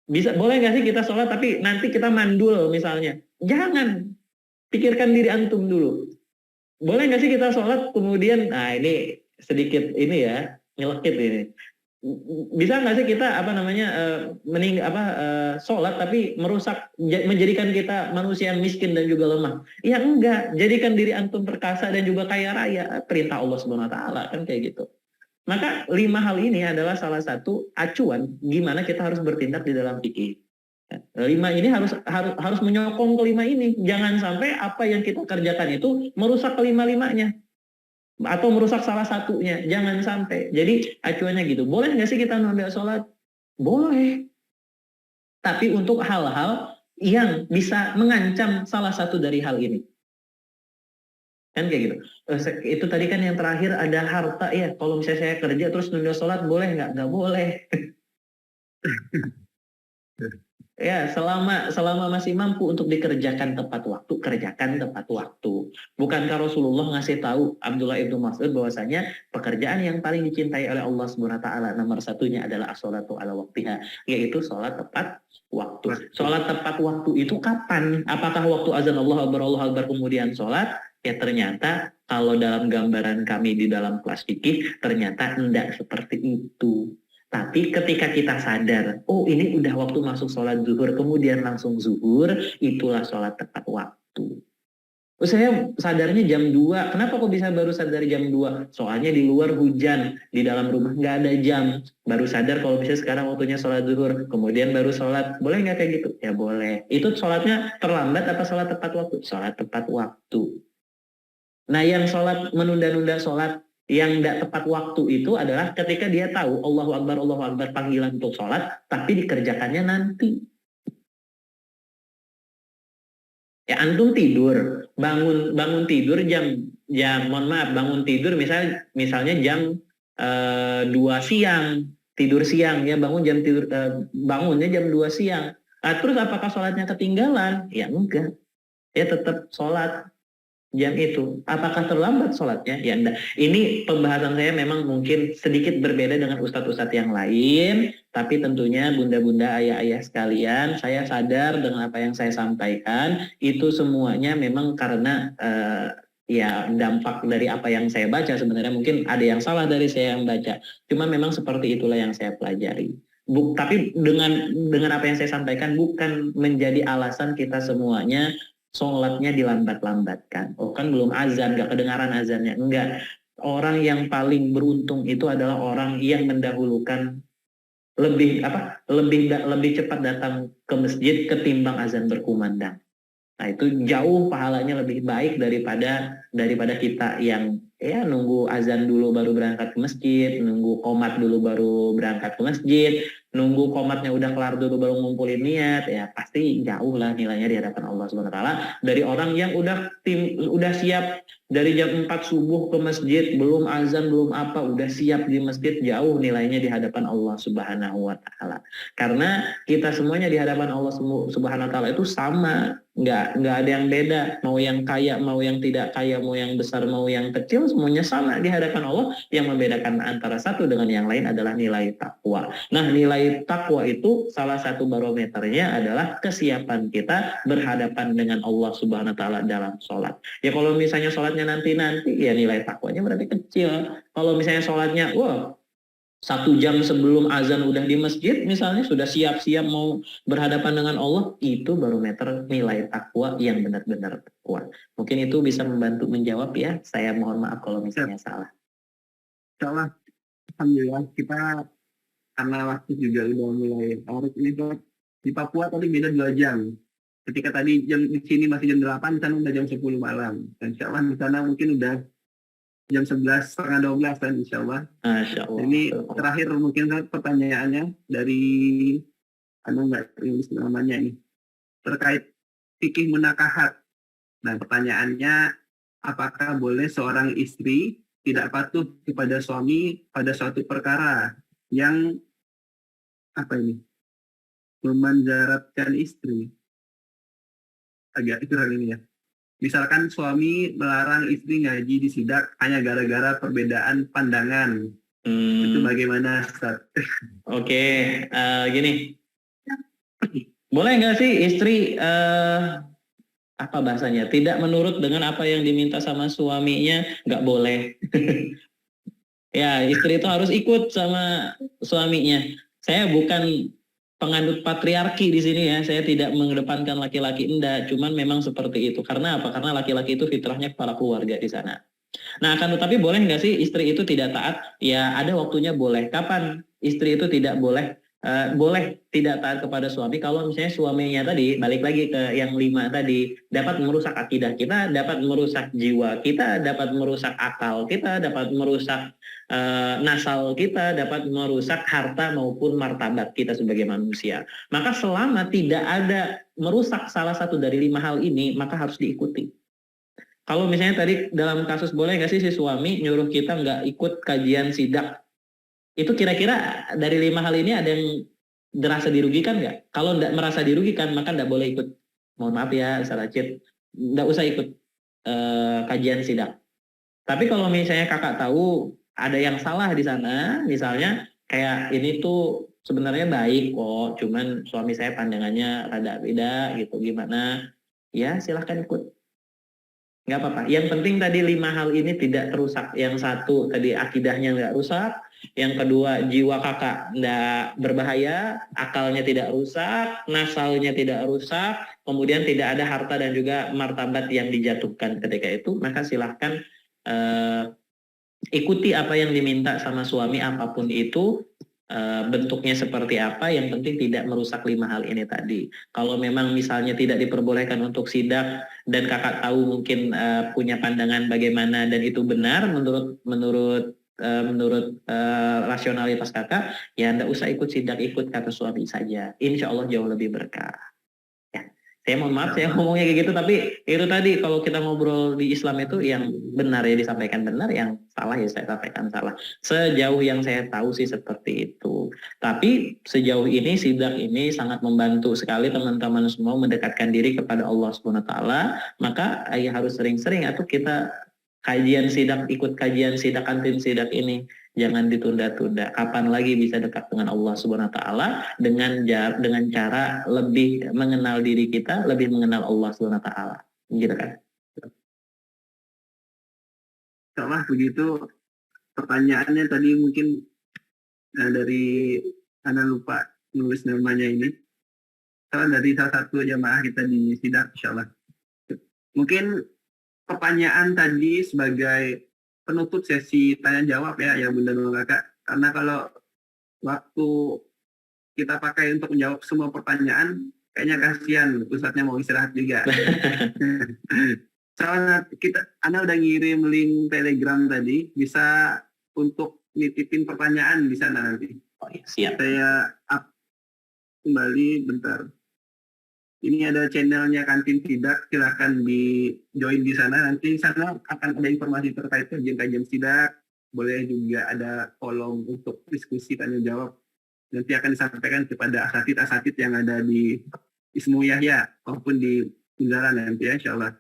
Boleh nggak sih kita sholat tapi nanti kita mandul misalnya? Jangan, pikirkan diri antum dulu. Boleh nggak sih kita sholat kemudian, nah ini sedikit ini ya, nyelekit ini. Bisa nggak sih kita sholat tapi merusak, menjadikan kita manusia yang miskin dan juga lemah? Ya enggak, jadikan diri antum perkasa dan juga kaya raya, perintah Allah Subhanahu wa taala kan kayak gitu. Maka 5 hal ini adalah salah satu acuan gimana kita harus bertindak di dalam fikih. 5 ini harus menyokong kelima ini. Jangan sampai apa yang kita kerjakan itu merusak kelima-limanya. atau merusak salah satunya, jangan sampai. Jadi acuannya gitu, boleh nggak sih kita nunda sholat? Boleh, tapi untuk hal-hal yang bisa mengancam salah satu dari hal ini. Kan kayak gitu. Itu tadi kan yang terakhir ada harta ya, kalau misalnya saya kerja terus nunda sholat boleh nggak? Nggak boleh. Ya, selama masih mampu untuk dikerjakan tepat waktu, kerjakan tepat waktu. Bukankah Rasulullah ngasih tahu Abdullah ibnu Mas'ud bahwasanya pekerjaan yang paling dicintai oleh Allah Subhanahu wa taala nomor satunya adalah as-sholatu ala waqtiha, yaitu sholat tepat waktu. Sholat tepat waktu itu kapan? Apakah waktu azan Allahu Akbar kemudian sholat? Ya ternyata kalau dalam gambaran kami di dalam kelas fikih ternyata tidak seperti itu. Tapi ketika kita sadar, oh ini udah waktu masuk sholat zuhur, kemudian langsung zuhur, itulah sholat tepat waktu. Oh, saya sadarnya jam 2, kenapa kok bisa baru sadar jam 2? Soalnya di luar hujan, di dalam rumah nggak ada jam. Baru sadar kalau bisa sekarang waktunya sholat zuhur, kemudian baru sholat. Boleh nggak kayak gitu? Ya boleh. Itu sholatnya terlambat apa sholat tepat waktu? Sholat tepat waktu. Nah yang sholat menunda-nunda sholat, yang tidak tepat waktu itu adalah ketika dia tahu Allahu Akbar panggilan untuk sholat, tapi dikerjakannya nanti. Ya antum tidur, bangun tidur jam mohon maaf, bangun tidur misalnya jam 2 siang, tidur siang ya, bangunnya jam 2 siang. Nah, terus apakah sholatnya ketinggalan? Ya enggak. Ya tetap sholat jam itu. Apakah terlambat sholatnya? Ya enggak. Ini pembahasan saya memang mungkin sedikit berbeda dengan ustadz-ustadz yang lain, tapi tentunya bunda-bunda, ayah-ayah sekalian, saya sadar dengan apa yang saya sampaikan, itu semuanya memang karena ya dampak dari apa yang saya baca. Sebenarnya mungkin ada yang salah dari saya yang baca. Cuma memang seperti itulah yang saya pelajari. Tapi dengan apa yang saya sampaikan bukan menjadi alasan kita semuanya sholatnya dilambat-lambatkan. Oh kan belum azan, nggak kedengaran azannya. Enggak. Orang yang paling beruntung itu adalah orang yang mendahulukan lebih cepat datang ke masjid ketimbang azan berkumandang. Nah itu jauh pahalanya lebih baik daripada kita yang ya nunggu azan dulu baru berangkat ke masjid, nunggu qomat dulu baru berangkat ke masjid, nunggu qomatnya udah kelar dulu baru ngumpulin niat, ya pasti jauh lah nilainya di hadapan Allah Subhanahu wa taala dari orang yang udah siap dari jam 4 subuh ke masjid, belum azan, belum apa, udah siap di masjid, jauh nilainya di hadapan Allah Subhanahu wa taala. Karena kita semuanya di hadapan Allah Subhanahu wa taala itu sama, nggak ada yang beda, mau yang kaya, mau yang tidak kaya, mau yang besar, mau yang kecil, semuanya sama di hadapan Allah. Yang membedakan antara satu dengan yang lain adalah nilai takwa. Nah, nilai takwa itu salah satu barometernya adalah kesiapan kita berhadapan dengan Allah Subhanahu wa taala dalam sholat. Ya kalau misalnya sholatnya nanti ya nilai takwanya berarti kecil. Kalau misalnya sholatnya 1 jam sebelum azan udah di masjid misalnya, sudah siap-siap mau berhadapan dengan Allah, itu barometer nilai takwa yang benar-benar kuat. Mungkin itu bisa membantu menjawab ya. Saya mohon maaf kalau misalnya salah. Insyaallah, alhamdulillah kita karena waktu juga udah mulai larut ini di Papua tadi beda 2 jam. Ketika tadi jam di sini masih jam 8, di sana udah jam 10 malam. Dan insyaallah di sana mungkin udah jam 11, setengah 12 kan insyaallah. Masya Allah. Ini terakhir mungkin pertanyaannya dari nggak tulis namanya ini terkait fikih munakahat. Nah pertanyaannya, apakah boleh seorang istri tidak patuh kepada suami pada suatu perkara yang memandaratkan istri? Agak itu hal ini ya. Misalkan suami melarang istri ngaji di sidak hanya gara-gara perbedaan pandangan. Itu bagaimana, Ustaz? Oke, gini. Boleh nggak sih istri apa bahasanya? Tidak menurut dengan apa yang diminta sama suaminya? Nggak boleh. Ya, istri itu harus ikut sama suaminya. Saya bukan penganut patriarki di sini ya, saya tidak mengedepankan laki-laki, enggak, cuman memang seperti itu. Karena apa? Karena laki-laki itu fitrahnya kepala keluarga di sana. Nah, akan tetapi boleh nggak sih istri itu tidak taat? Ya, ada waktunya boleh. Kapan istri itu tidak boleh boleh tidak taat kepada suami kalau misalnya suaminya tadi, balik lagi ke yang 5 tadi, dapat merusak akidah kita, dapat merusak jiwa kita, dapat merusak akal kita, dapat merusak nasal kita, dapat merusak harta maupun martabat kita sebagai manusia. Maka selama tidak ada merusak salah satu dari 5 hal ini, maka harus diikuti. Kalau misalnya tadi dalam kasus boleh nggak sih si suami nyuruh kita nggak ikut kajian sidak, itu kira-kira dari 5 hal ini ada yang merasa dirugikan nggak? Kalau nggak merasa dirugikan, maka nggak boleh ikut. Mohon maaf ya, salah cit, nggak usah ikut kajian sidak. Tapi kalau misalnya kakak tahu ada yang salah di sana, misalnya kayak ini tuh sebenarnya baik kok, cuman suami saya pandangannya rada beda gitu, gimana? Ya silahkan ikut. Nggak apa-apa. Yang penting tadi 5 hal ini tidak terusak. Yang satu tadi akidahnya nggak rusak. Yang kedua jiwa kakak nggak berbahaya, akalnya tidak rusak, nasalnya tidak rusak, kemudian tidak ada harta dan juga martabat yang dijatuhkan ketika itu, maka silahkan ikuti apa yang diminta sama suami apapun itu. Bentuknya seperti apa, yang penting tidak merusak 5 hal ini tadi. Kalau memang misalnya tidak diperbolehkan untuk sidak dan kakak tahu mungkin punya pandangan bagaimana dan itu benar menurut rasionalitas kakak, ya anda usah ikut sidak, ikut kata suami saja. Insya Allah jauh lebih berkah. Saya mohon maaf, saya ngomongnya kayak gitu, tapi itu tadi kalau kita ngobrol di Islam itu yang benar ya disampaikan benar, yang salah ya saya sampaikan salah. Sejauh yang saya tahu sih seperti itu. Tapi sejauh ini sidak ini sangat membantu sekali teman-teman semua mendekatkan diri kepada Allah SWT. Maka ya harus sering-sering atau kita kajian sidak, ikut kajian sidak, kantin sidak ini. Jangan ditunda-tunda. Kapan lagi bisa dekat dengan Allah Subhanahu wa taala dengan cara lebih mengenal diri kita, lebih mengenal Allah Subhanahu wa taala. Gitu kan? Insyaallah begitu. Pertanyaannya tadi mungkin dari Ana lupa nulis namanya ini. Dari salah satu jamaah kita di sidak, insyaallah. Mungkin pertanyaan tadi sebagai penutup sesi tanya jawab ya Bunda dan Kakak, karena kalau waktu kita pakai untuk menjawab semua pertanyaan kayaknya kasihan, pusatnya mau istirahat juga. Soalnya Anda udah ngirim link Telegram tadi, bisa untuk nitipin pertanyaan di sana nanti. Oh iya, siap. Saya up kembali bentar. Ini ada channelnya Kantin Sidak, silahkan di join di sana. Nanti di sana akan ada informasi terkait kajian-kajian sidak. Boleh juga ada kolom untuk diskusi tanya jawab. Nanti akan disampaikan kepada asatid-asatid yang ada di Ismu Yahya maupun di Unzaran nanti ya, insya Allah.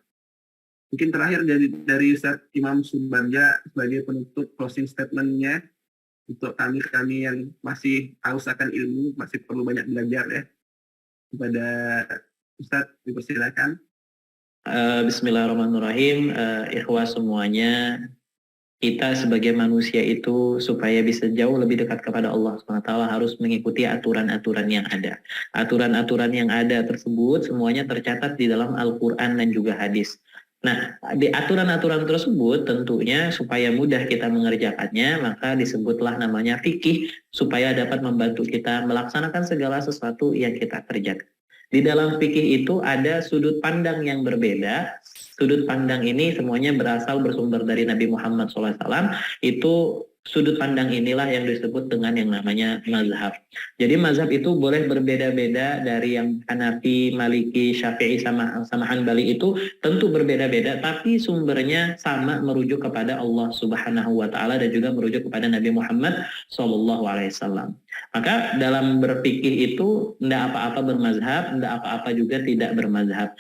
Mungkin terakhir dari Ustaz Imam Subarja sebagai penutup closing statement-nya untuk kami yang masih haus akan ilmu, masih perlu banyak belajar ya. Kepada Ustaz, dipersilakan. Bismillahirrahmanirrahim. Ikhwah semuanya, kita sebagai manusia itu supaya bisa jauh lebih dekat kepada Allah SWT harus mengikuti aturan-aturan yang ada. Aturan-aturan yang ada tersebut semuanya tercatat di dalam Al-Quran dan juga hadis. Nah, di aturan-aturan tersebut tentunya supaya mudah kita mengerjakannya, maka disebutlah namanya fikih, supaya dapat membantu kita melaksanakan segala sesuatu yang kita kerjakan. Di dalam fikih itu ada sudut pandang yang berbeda. Sudut pandang ini semuanya bersumber dari Nabi Muhammad SAW. Itu sudut pandang inilah yang disebut dengan yang namanya mazhab. Jadi mazhab itu boleh berbeda-beda dari yang Hanafi, Maliki, Syafi'i sama Hanbali itu tentu berbeda-beda, tapi sumbernya sama, merujuk kepada Allah Subhanahu wa taala dan juga merujuk kepada Nabi Muhammad SAW. Maka dalam berfikih itu tidak apa-apa bermazhab, tidak apa-apa juga tidak bermazhab.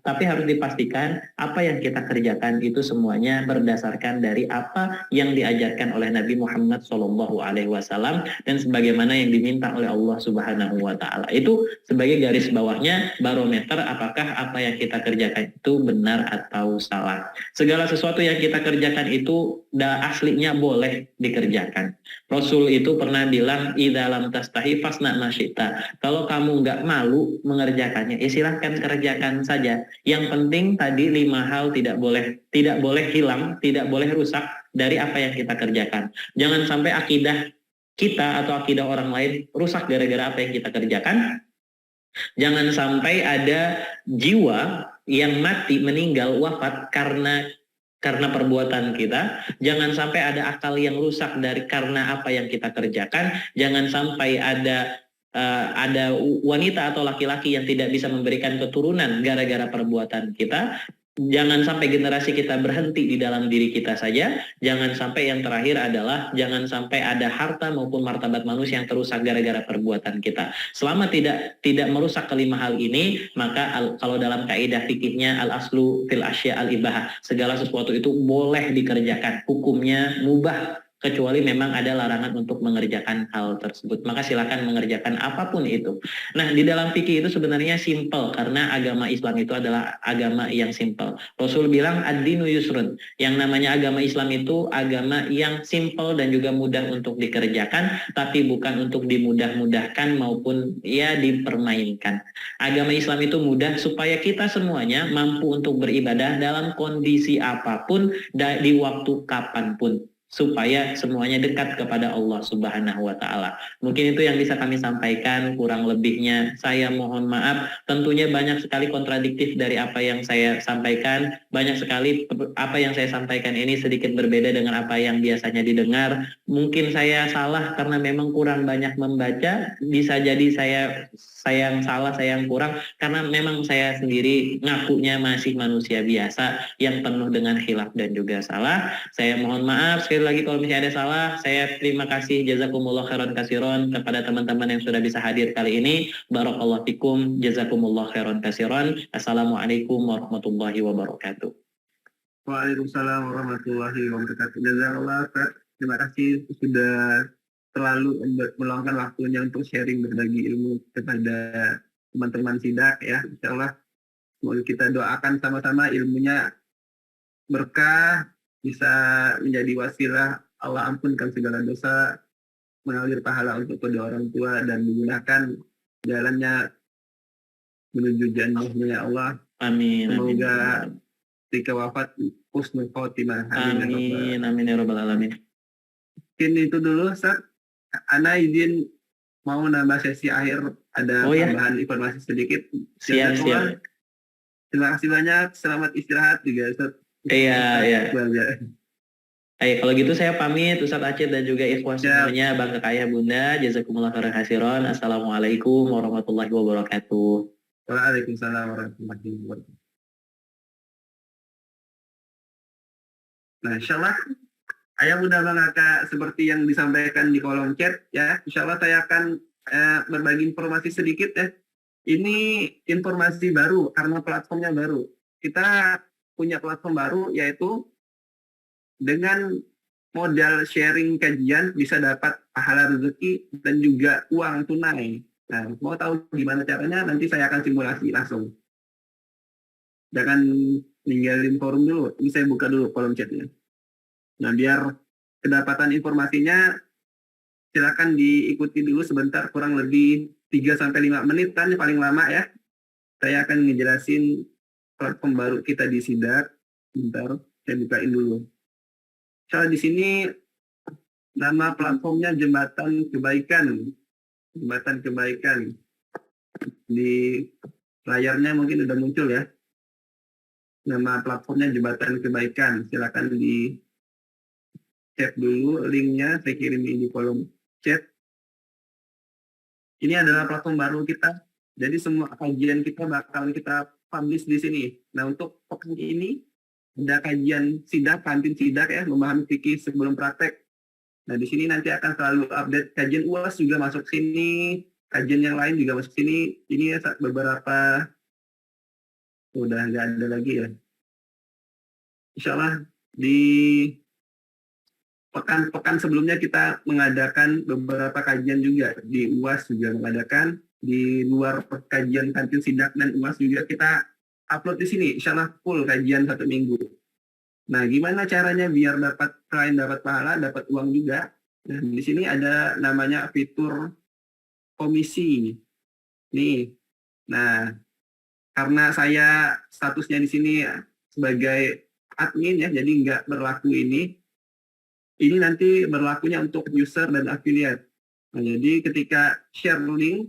Tapi harus dipastikan apa yang kita kerjakan itu semuanya berdasarkan dari apa yang diajarkan oleh Nabi Muhammad SAW dan sebagaimana yang diminta oleh Allah Subhanahu wa taala. Itu sebagai garis bawahnya, barometer apakah apa yang kita kerjakan itu benar atau salah. Segala sesuatu yang kita kerjakan itu aslinya boleh dikerjakan. Rasul itu pernah bilang, idza lam tastahi fasna ma syi'ta. Kalau kamu nggak malu mengerjakannya, ya silahkan kerjakan saja. Yang penting tadi 5 hal tidak boleh hilang, tidak boleh rusak dari apa yang kita kerjakan. Jangan sampai akidah kita atau akidah orang lain rusak gara-gara apa yang kita kerjakan. Jangan sampai ada jiwa yang mati, meninggal, wafat karena perbuatan kita. Jangan sampai ada akal yang rusak karena apa yang kita kerjakan. Jangan sampai ada wanita atau laki-laki yang tidak bisa memberikan keturunan gara-gara perbuatan kita. Jangan sampai generasi kita berhenti di dalam diri kita saja. Jangan sampai yang terakhir adalah jangan sampai ada harta maupun martabat manusia yang terusak gara-gara perbuatan kita. Selama tidak merusak kelima hal ini, maka kalau dalam kaidah fikihnya al-aslu fil asya al-ibahah, segala sesuatu itu boleh dikerjakan, hukumnya mubah, kecuali memang ada larangan untuk mengerjakan hal tersebut. Maka silakan mengerjakan apapun itu. Nah, di dalam fikih itu sebenarnya simple, karena agama Islam itu adalah agama yang simple. Rasul bilang ad-dinu yusrun. Yang namanya agama Islam itu agama yang simple dan juga mudah untuk dikerjakan, tapi bukan untuk dimudah-mudahkan maupun ya dipermainkan. Agama Islam itu mudah supaya kita semuanya mampu untuk beribadah dalam kondisi apapun, di waktu kapanpun, supaya semuanya dekat kepada Allah Subhanahu wa Ta'ala. Mungkin itu yang bisa kami sampaikan, kurang lebihnya saya mohon maaf. Tentunya banyak sekali kontradiktif dari apa yang saya sampaikan, banyak sekali apa yang saya sampaikan ini sedikit berbeda dengan apa yang biasanya didengar. Mungkin saya salah karena memang kurang banyak membaca, bisa jadi saya yang salah, saya yang kurang, karena memang saya sendiri ngakunya masih manusia biasa yang penuh dengan khilaf dan juga salah. Saya mohon maaf sekali lagi kalau misalnya ada salah. Saya terima kasih, jazakumullah khairan kasiron, kepada teman-teman yang sudah bisa hadir kali ini. Barakallahu fikum, jazakumullah khairan kasiron. Assalamualaikum warahmatullahi wabarakatuh. Waalaikumsalam warahmatullahi wabarakatuh. Jazakallah, terima kasih sudah terlalu meluangkan waktunya untuk sharing, berbagi ilmu kepada teman-teman sidak ya. Insyaallah semoga kita doakan sama-sama ilmunya berkah, bisa menjadi wasilah Allah ampunkan segala dosa, mengalir pahala untuk kedua orang tua, dan menggunakan jalannya menuju jannahnya Allah. Amin. Semoga ketika wafat husnul khotimah. Amin. Amin ya rabbal alamin. Mungkin itu dulu, Ustaz. Ana izin mau nambah sesi akhir, ada tambahan informasi sedikit. Siap. Terima kasih banyak, selamat istirahat juga, Ustaz. Iya. Kalau gitu saya pamit, Ustadz Aceh dan juga ikhwan semuanya, Bang Kakak Ayah Bunda, jazakumullah khairan kasiron. Assalamualaikum warahmatullahi wabarakatuh. Waalaikumsalam warahmatullahi wabarakatuh. Nah, insyaallah Ayah Bunda Bang Kakak seperti yang disampaikan di kolom chat ya, insyaallah saya akan berbagi informasi sedikit ya. Ini informasi baru karena platformnya baru. Kita punya platform baru, yaitu dengan modal sharing kajian bisa dapat pahala rezeki dan juga uang tunai. Nah, mau tahu gimana caranya? Nanti saya akan simulasi langsung. Jangan ninggalin forum dulu. Ini saya buka dulu kolom chatnya. Nah, biar kedapatan informasinya, silakan diikuti dulu sebentar, kurang lebih 3-5 menit kan paling lama ya. Saya akan ngejelasin platform baru kita di Sidak. Bentar, saya bukain dulu. Soalnya di sini nama platformnya Jembatan Kebaikan. Jembatan Kebaikan. Di layarnya mungkin udah muncul ya. Nama platformnya Jembatan Kebaikan. Silakan di chat dulu linknya, saya kirim di kolom chat. Ini adalah platform baru kita. Jadi semua kajian kita bakal kita publish di sini. Nah, untuk pekan ini ada kajian sidak, kantin sidak ya, memahami fikih sebelum praktek. Nah, di sini nanti akan selalu update kajian UAS juga masuk sini, kajian yang lain juga masuk sini. Ini ya beberapa udah nggak ada lagi ya. Insyaallah di pekan-pekan sebelumnya kita mengadakan beberapa kajian juga, di UAS juga mengadakan, di luar kajian kantin sidak dan UAS juga kita upload di sini, insyaallah full kajian 1 minggu. Nah, gimana caranya biar dapat, selain dapat pahala, dapat uang juga? Nah, di sini ada namanya fitur komisi. Nih, nah karena saya statusnya di sini sebagai admin ya, jadi nggak berlaku ini. Ini nanti berlakunya untuk user dan affiliate. Nah, jadi ketika share link,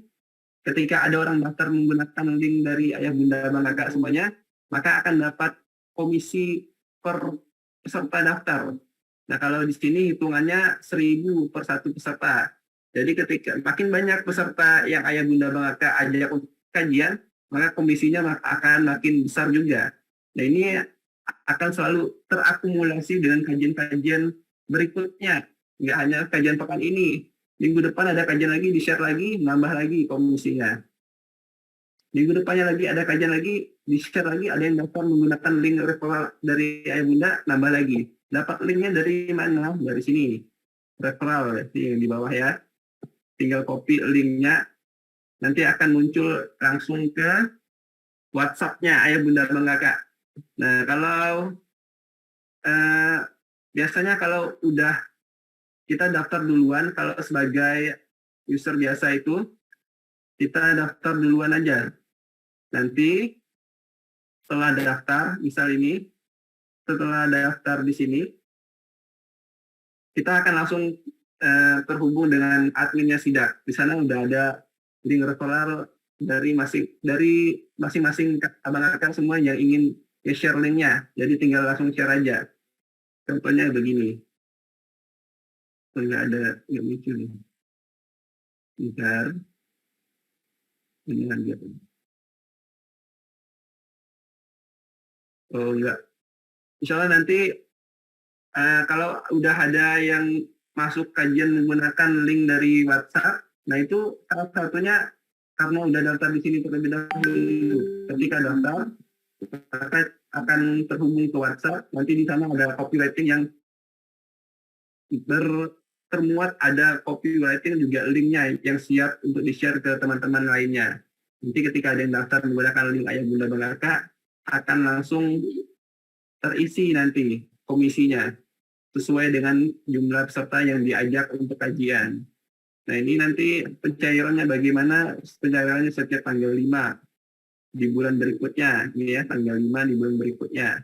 ketika ada orang daftar menggunakan link dari ayah bunda abang kakak semuanya, maka akan dapat komisi per peserta daftar. Nah, kalau di sini hitungannya 1.000 per satu peserta. Jadi ketika makin banyak peserta yang ayah bunda abang kakak ajak untuk kajian, maka komisinya akan makin besar juga. Nah, ini akan selalu terakumulasi dengan kajian-kajian berikutnya. Nggak hanya kajian pekan ini. Minggu depan ada kajian lagi, di-share lagi, nambah lagi komisinya. Minggu depannya lagi ada kajian lagi, di-share lagi, ada yang daftar menggunakan link referral dari ayah bunda, nambah lagi. Dapat linknya dari mana? Dari sini. Referral yang di bawah ya. Tinggal copy linknya, nanti akan muncul langsung ke WhatsApp-nya ayah bunda abang kakak. Nah, kalau biasanya kalau udah kita daftar duluan, kalau sebagai user biasa itu, kita daftar duluan aja. Nanti setelah daftar, misal ini, setelah daftar di sini, kita akan langsung terhubung dengan adminnya SIDA. Di sana udah ada link referral dari masing-masing abang kakak semua yang ingin share linknya. Jadi tinggal langsung share aja. Contohnya begini. Nggak lucu nih. Bentar. Ini lagi apa? Oh enggak. Insya Allah nanti kalau udah ada yang masuk kajian menggunakan link dari WhatsApp, nah itu salah satunya karena udah daftar di sini terlebih dahulu. Ketika daftar, maka akan terhubung ke WhatsApp. Nanti di sana ada copywriting yang termuat, ada copywriting juga linknya yang siap untuk di-share ke teman-teman lainnya. Nanti ketika ada yang daftar menggunakan link ayah bunda abang kakak, akan langsung terisi nanti komisinya sesuai dengan jumlah peserta yang diajak untuk kajian. Nah, ini nanti pencairannya bagaimana? Pencairannya setiap tanggal 5 di bulan berikutnya. Ini ya, tanggal 5 di bulan berikutnya.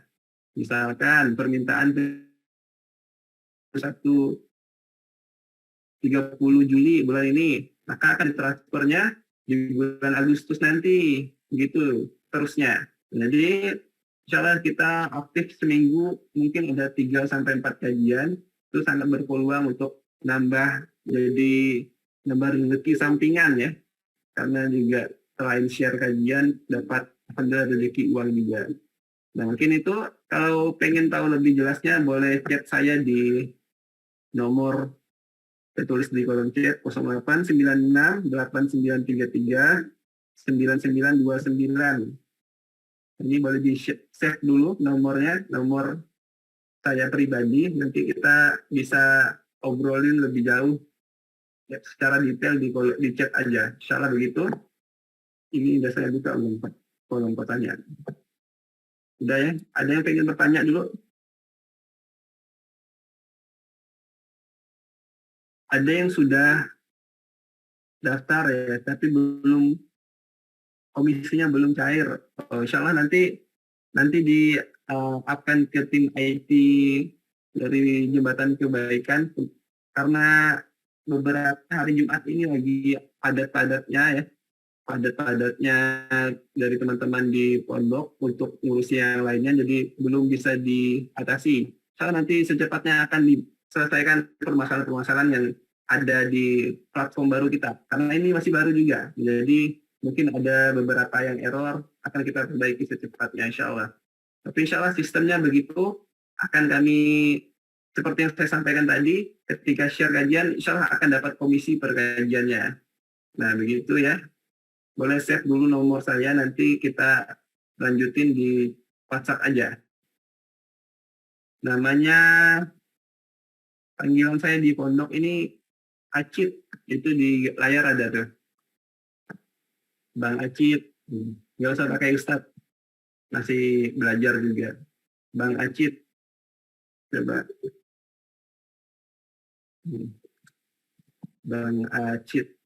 Misalkan permintaan 30 Juli bulan ini, maka akan transfernya di bulan Agustus nanti, begitu terusnya. Jadi insya Allah kita aktif seminggu, mungkin ada 3-4 kajian, itu sangat berpeluang untuk nambah rezeki sampingan ya, karena juga selain share kajian dapat ada rezeki uang juga. Nah, mungkin itu kalau pengen tahu lebih jelasnya boleh chat saya di nomor tertulis di kolom chat 089689339929. Ini boleh di-save dulu nomornya, nomor saya pribadi, nanti kita bisa obrolin lebih jauh ya, secara detail di chat aja. Insya Allah begitu. Ini udah saya buka kolom pertanyaan. Udah ya? Ada yang pengen bertanya dulu? Ada yang sudah daftar ya, tapi komisinya belum cair. Insya Allah nanti akan ke tim IT dari Jembatan Kebaikan, karena beberapa hari Jumat ini lagi padat-padatnya dari teman-teman di pondok untuk ngurusi yang lainnya, jadi belum bisa diatasi. Nanti secepatnya akan diselesaikan permasalahan-permasalahan yang ada di platform baru kita, karena ini masih baru juga, jadi mungkin ada beberapa yang error, akan kita perbaiki secepatnya insya Allah. Tapi insya Allah sistemnya begitu, akan kami seperti yang saya sampaikan tadi, ketika share kajian insya Allah akan dapat komisi per kajiannya. Nah begitu ya. Boleh save dulu nomor saya, nanti kita lanjutin di WhatsApp aja. Namanya, panggilan saya di pondok ini Acit, itu di layar ada tuh. Bang Acit, nggak usah pakai Ustadz, masih belajar juga. Bang Acit, coba. Bang Acit.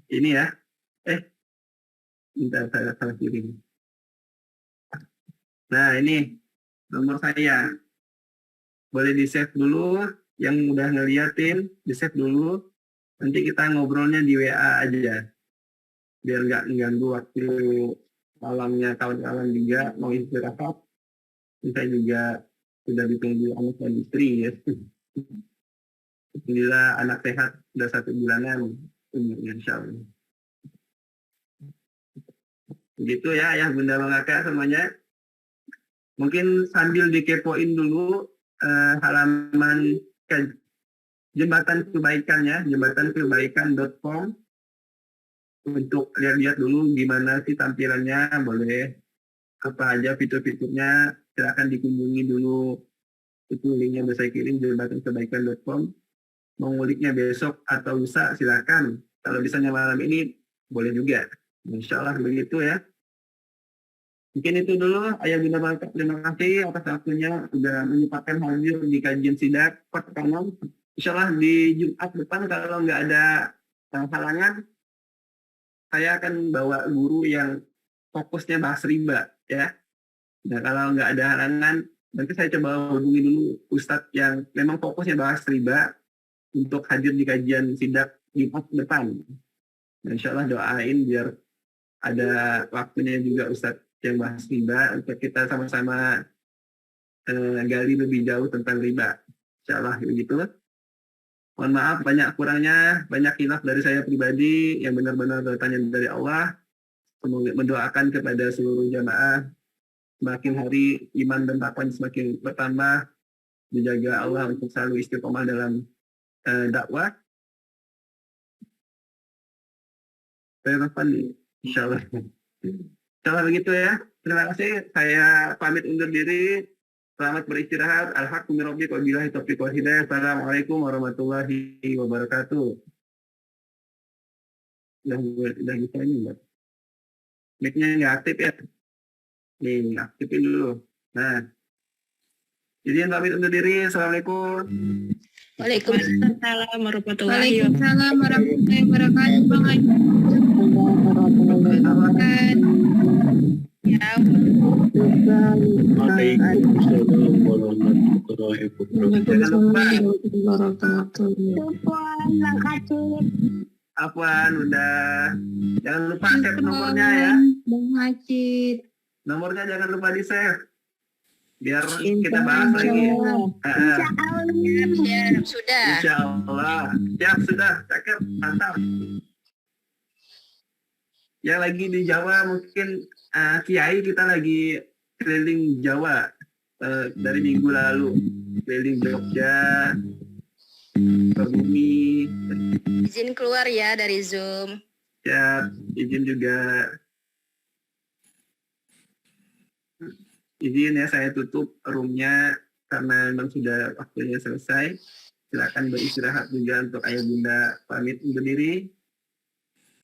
Ini ya, bentar saya salah kirim. Nah ini, nomor saya. Boleh di-save dulu, yang udah ngeliatin, di-save dulu. Nanti kita ngobrolnya di WA aja. Biar nggak mengganggu waktu malamnya kawan-kawan juga mau istirahat. Kita juga sudah ditunggu anak dan istri ya. Alhamdulillah anak sehat sudah 1 bulanan. Insya Allah. Begitu ya, ya Bunda Bang Kakak semuanya. Mungkin sambil dikepoin dulu halaman jembatan kebaikannya, jembatanKebaikan.com, untuk lihat-lihat dulu gimana sih tampilannya, boleh apa aja fitur-fiturnya, silakan dikunjungi dulu. Itu linknya saya kirim, jembatanKebaikan.com. Mau nguliknya besok atau lusa silakan. Kalau misalnya malam ini boleh juga. Insya Allah begitu ya. Mungkin itu dulu, Ayah Bunda Bangka. Terima kasih atas waktunya sudah menyempatkan hadir di kajian sidak pertama. Insya Allah di Jumat depan kalau nggak ada halangan, saya akan bawa guru yang fokusnya bahas riba ya. Nah kalau nggak ada halangan, nanti saya coba hubungi dulu Ustadz yang memang fokusnya bahas riba untuk hadir di kajian sidak Jumat depan. Nah, insya Allah doain biar ada waktunya juga Ustadz yang bahas riba untuk kita sama-sama gali lebih jauh tentang riba. Insya Allah begitu. Mohon maaf banyak kurangnya, banyak khilaf dari saya pribadi yang benar-benar bertanya dari Allah. Semoga mendoakan kepada seluruh jamaah semakin hari iman dan takwa semakin bertambah, dijaga Allah untuk selalu istiqomah dalam dakwah. Saya nih, insya Allah. Insya Allah begitu ya. Terima kasih. Saya pamit undur diri. Selamat beristirahat. Alhamdulillah. Wabillahi taufiq wal hidayah. Assalamualaikum warahmatullahi wabarakatuh. Udah bisa ini enggak? Mic-nya nggak aktif ya? Nih, aktifin dulu. Nah, izin pamit undur diri. Assalamualaikum. Waalaikumsalam warahmatullahi wabarakatuh. Waalaikumsalam warahmatullahi wabarakatuh. Bang Haji. Ya. Waalaikumsalam warahmatullahi wabarakatuh. Afwan, udah. Jangan lupa save nomornya ya. Bang Haji. Nomornya jangan lupa di save. Biar kita bahas lagi. Siap, sudah. Insya Allah. Siap, sudah. Cakep, mantap. Yang lagi di Jawa mungkin Kiai kita lagi keliling Jawa dari minggu lalu. Keliling Jogja, Sukabumi. Izin keluar ya dari Zoom. Ya, izin juga. Izin ya saya tutup roomnya karena memang sudah waktunya selesai. Silakan beristirahat juga untuk Ayah Bunda pamit undur diri.